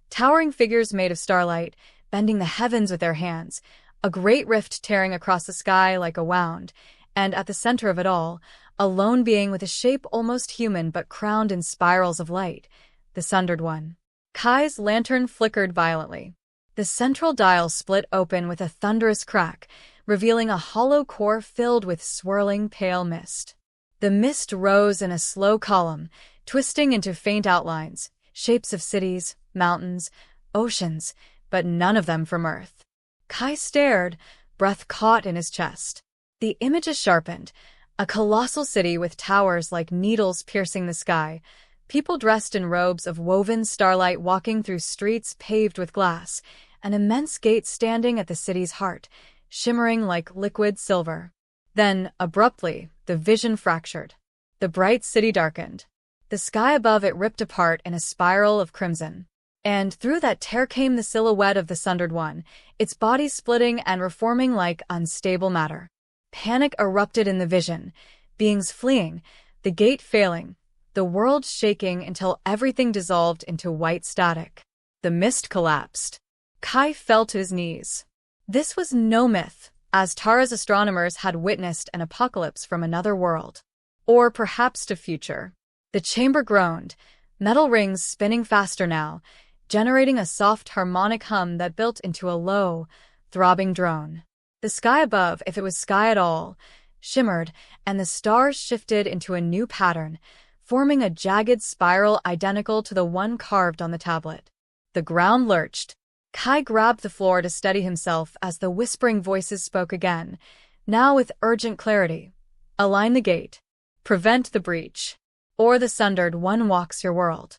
towering figures made of starlight, bending the heavens with their hands, a great rift tearing across the sky like a wound, and at the center of it all, a lone being with a shape almost human but crowned in spirals of light, the Sundered One. Kai's lantern flickered violently. The central dial split open with a thunderous crack, revealing a hollow core filled with swirling pale mist. The mist rose in a slow column, twisting into faint outlines, shapes of cities, mountains, oceans, but none of them from Earth. Kai stared, breath caught in his chest. The images sharpened, a colossal city with towers like needles piercing the sky, people dressed in robes of woven starlight walking through streets paved with glass, an immense gate standing at the city's heart, shimmering like liquid silver. Then, abruptly, the vision fractured. The bright city darkened. The sky above it ripped apart in a spiral of crimson. And through that tear came the silhouette of the Sundered One, its body splitting and reforming like unstable matter. Panic erupted in the vision, beings fleeing, the gate failing, the world shaking until everything dissolved into white static. The mist collapsed. Kai fell to his knees. This was no myth, as Tara's astronomers had witnessed an apocalypse from another world. Or perhaps to future. The chamber groaned, metal rings spinning faster now, generating a soft harmonic hum that built into a low, throbbing drone. The sky above, if it was sky at all, shimmered, and the stars shifted into a new pattern, forming a jagged spiral identical to the one carved on the tablet. The ground lurched. Kai grabbed the floor to steady himself as the whispering voices spoke again, now with urgent clarity. Align the gate. Prevent the breach. Or the Sundered One walks your world.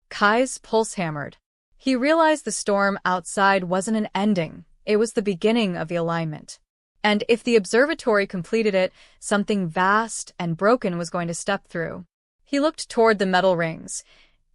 Kai's pulse hammered. He realized the storm outside wasn't an ending, it was the beginning of the alignment. And if the observatory completed it, something vast and broken was going to step through. He looked toward the metal rings,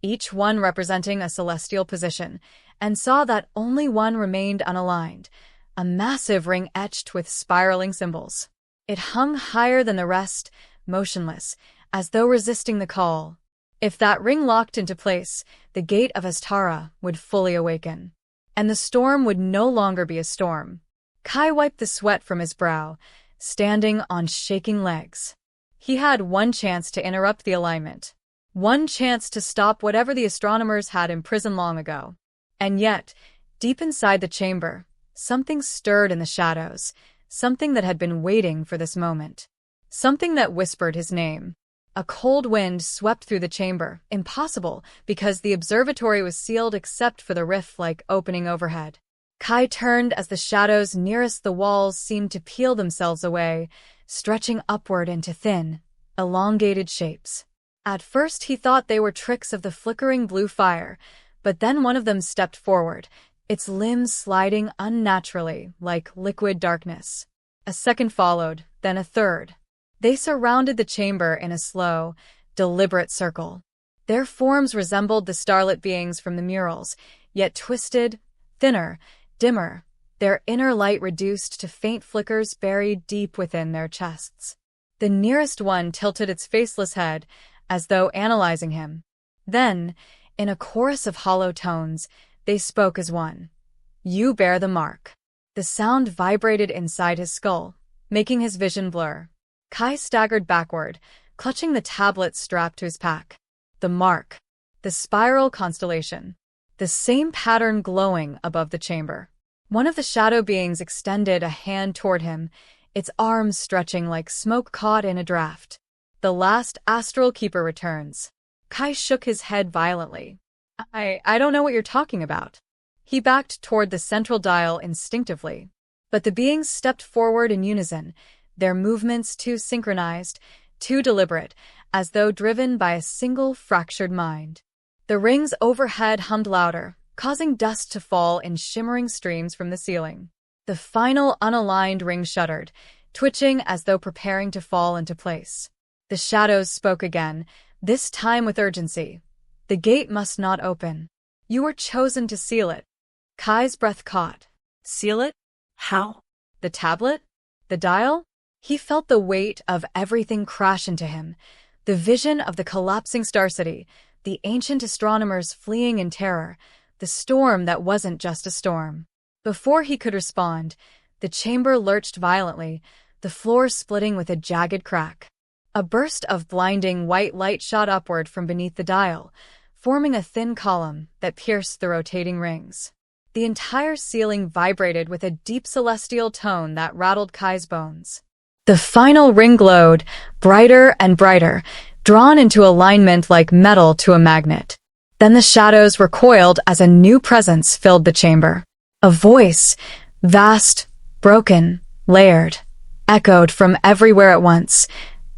each one representing a celestial position, and saw that only one remained unaligned, a massive ring etched with spiraling symbols. It hung higher than the rest, motionless, as though resisting the call. If that ring locked into place, the gate of Astara would fully awaken, and the storm would no longer be a storm. Kai wiped the sweat from his brow, standing on shaking legs. He had one chance to interrupt the alignment, one chance to stop whatever the astronomers had imprisoned long ago. And yet, deep inside the chamber, something stirred in the shadows, something that had been waiting for this moment. Something that whispered his name. A cold wind swept through the chamber, impossible, because the observatory was sealed except for the rift-like opening overhead. Kai turned as the shadows nearest the walls seemed to peel themselves away, stretching upward into thin, elongated shapes. At first he thought they were tricks of the flickering blue fire, but then one of them stepped forward, its limbs sliding unnaturally like liquid darkness. A second followed, then a third. They surrounded the chamber in a slow, deliberate circle. Their forms resembled the starlit beings from the murals, yet twisted, thinner, dimmer, their inner light reduced to faint flickers buried deep within their chests. The nearest one tilted its faceless head, as though analyzing him. Then, in a chorus of hollow tones, they spoke as one. "You bear the mark." The sound vibrated inside his skull, making his vision blur. Kai staggered backward, clutching the tablet strapped to his pack. The mark. The spiral constellation. The same pattern glowing above the chamber. One of the shadow beings extended a hand toward him, its arms stretching like smoke caught in a draft. The last astral keeper returns. Kai shook his head violently. I don't know what you're talking about. He backed toward the central dial instinctively. But the beings stepped forward in unison, their movements too synchronized, too deliberate, as though driven by a single fractured mind. The rings overhead hummed louder, causing dust to fall in shimmering streams from the ceiling. The final unaligned ring shuddered, twitching as though preparing to fall into place. The shadows spoke again, this time with urgency. The gate must not open. You were chosen to seal it. Kai's breath caught. Seal it? How? The tablet? The dial? He felt the weight of everything crash into him. The vision of the collapsing star city, the ancient astronomers fleeing in terror, the storm that wasn't just a storm. Before he could respond, the chamber lurched violently, the floor splitting with a jagged crack. A burst of blinding white light shot upward from beneath the dial, forming a thin column that pierced the rotating rings. The entire ceiling vibrated with a deep celestial tone that rattled Kai's bones. The final ring glowed, brighter and brighter, drawn into alignment like metal to a magnet. Then the shadows recoiled as a new presence filled the chamber. A voice, vast, broken, layered, echoed from everywhere at once.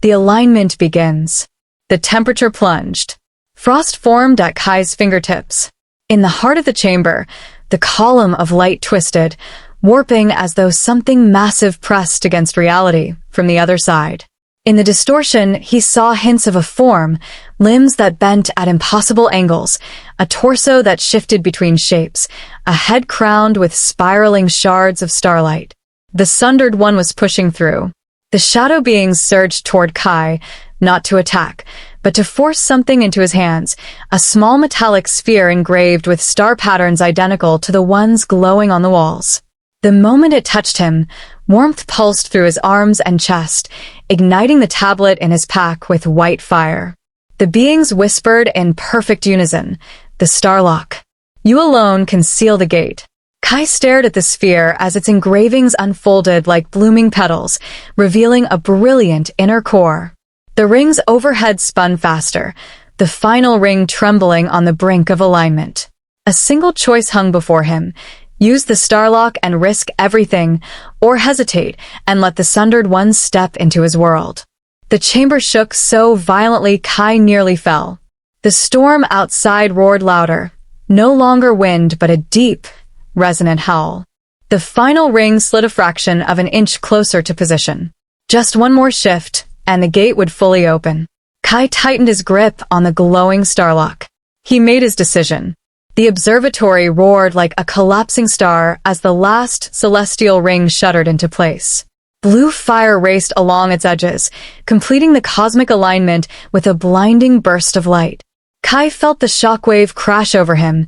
The alignment begins. The temperature plunged. Frost formed at Kai's fingertips. In the heart of the chamber, the column of light twisted, warping as though something massive pressed against reality from the other side. In the distortion, he saw hints of a form, limbs that bent at impossible angles, a torso that shifted between shapes, a head crowned with spiraling shards of starlight. The sundered one was pushing through. The shadow beings surged toward Kai, not to attack, but to force something into his hands, a small metallic sphere engraved with star patterns identical to the ones glowing on the walls. The moment it touched him, warmth pulsed through his arms and chest, igniting the tablet in his pack with white fire. The beings whispered in perfect unison, "The Starlock. You alone can seal the gate." Kai stared at the sphere as its engravings unfolded like blooming petals, revealing a brilliant inner core. The rings overhead spun faster, the final ring trembling on the brink of alignment. A single choice hung before him: use the Starlock and risk everything, or hesitate and let the sundered one step into his world. The chamber shook so violently Kai nearly fell. The storm outside roared louder, No longer wind, but a deep, resonant howl. The final ring slid a fraction of an inch closer to position. Just one more shift, and the gate would fully open. Kai tightened his grip on the glowing starlock. He made his decision. The observatory roared like a collapsing star as the last celestial ring shuddered into place. Blue fire raced along its edges, completing the cosmic alignment with a blinding burst of light. Kai felt the shockwave crash over him,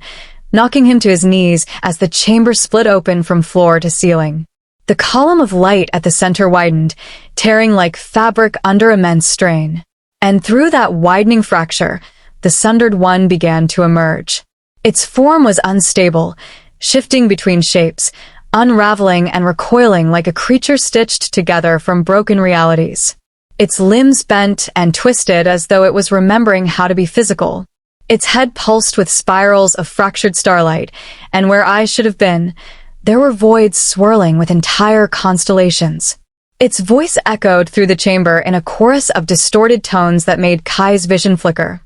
knocking him to his knees as the chamber split open from floor to ceiling. The column of light at the center widened, tearing like fabric under immense strain. And through that widening fracture, the sundered one began to emerge. Its form was unstable, shifting between shapes, unraveling and recoiling like a creature stitched together from broken realities. Its limbs bent and twisted as though it was remembering how to be physical. Its head pulsed with spirals of fractured starlight, and where eyes should have been, there were voids swirling with entire constellations. Its voice echoed through the chamber in a chorus of distorted tones that made Kai's vision flicker.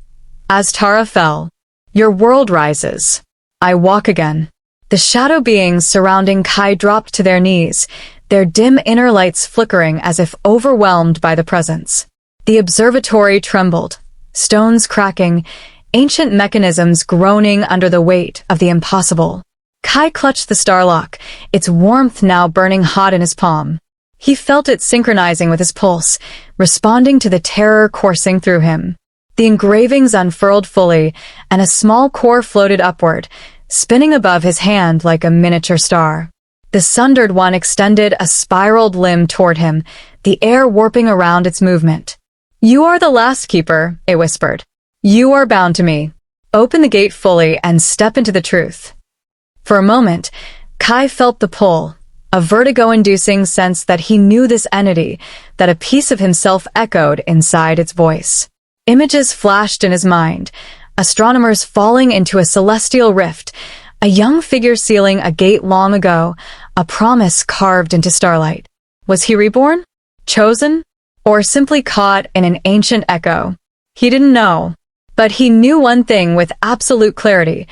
As Tara fell, your world rises. I walk again. The shadow beings surrounding Kai dropped to their knees, their dim inner lights flickering as if overwhelmed by the presence. The observatory trembled, stones cracking, ancient mechanisms groaning under the weight of the impossible. Kai clutched the starlock, its warmth now burning hot in his palm. He felt it synchronizing with his pulse, responding to the terror coursing through him. The engravings unfurled fully, and a small core floated upward, spinning above his hand like a miniature star. The sundered one extended a spiraled limb toward him, the air warping around its movement. You are the last keeper, it whispered. You are bound to me. Open the gate fully and step into the truth. For a moment, Kai felt the pull, a vertigo-inducing sense that he knew this entity, that a piece of himself echoed inside its voice. Images flashed in his mind, astronomers falling into a celestial rift, a young figure sealing a gate long ago, a promise carved into starlight. Was he reborn? Chosen? Or simply caught in an ancient echo? He didn't know. But he knew one thing with absolute clarity.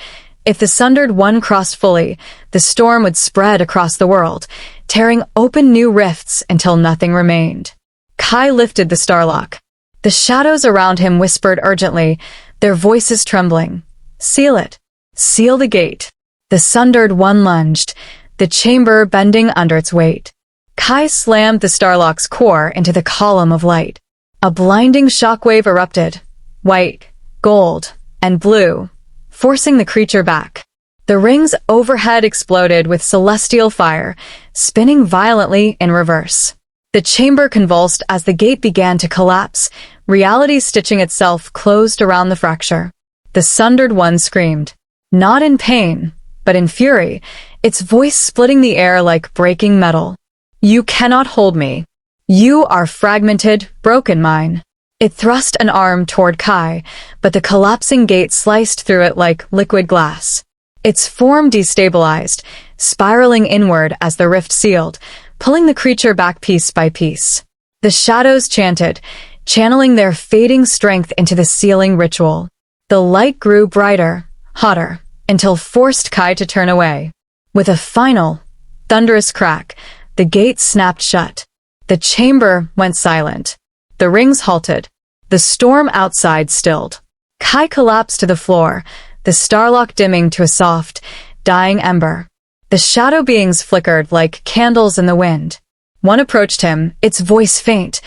If the sundered one crossed fully, the storm would spread across the world, tearing open new rifts until nothing remained. Kai lifted the starlock. The shadows around him whispered urgently, their voices trembling. Seal it. Seal the gate. The sundered one lunged, the chamber bending under its weight. Kai slammed the starlock's core into the column of light. A blinding shockwave erupted, white, gold, and blue, forcing the creature back. The rings overhead exploded with celestial fire, spinning violently in reverse. The chamber convulsed as the gate began to collapse, reality stitching itself closed around the fracture. The sundered one screamed, not in pain, but in fury, its voice splitting the air like breaking metal. You cannot hold me. You are fragmented, broken mine. It thrust an arm toward Kai, but the collapsing gate sliced through it like liquid glass. Its form destabilized, spiraling inward as the rift sealed, pulling the creature back piece by piece. The shadows chanted, channeling their fading strength into the sealing ritual. The light grew brighter, hotter, until forced Kai to turn away. With a final, thunderous crack, the gate snapped shut. The chamber went silent. The rings halted. The storm outside stilled. Kai collapsed to the floor, the starlock dimming to a soft, dying ember. The shadow beings flickered like candles in the wind. One approached him, its voice faint.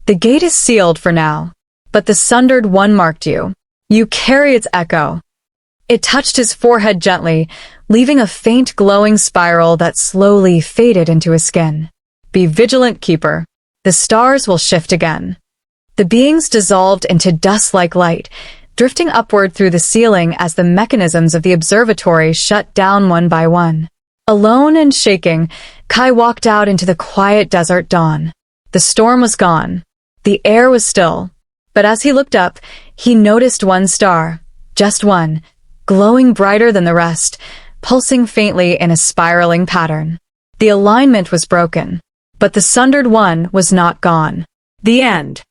The gate is sealed for now. But the sundered one marked you. You carry its echo. It touched his forehead gently, leaving a faint glowing spiral that slowly faded into his skin. Be vigilant, keeper. The stars will shift again. The beings dissolved into dust-like light, drifting upward through the ceiling as the mechanisms of the observatory shut down one by one. Alone and shaking, Kai walked out into the quiet desert dawn. The storm was gone. The air was still. But as he looked up, he noticed one star, just one, glowing brighter than the rest, pulsing faintly in a spiraling pattern. The alignment was broken, but the sundered one was not gone. The end.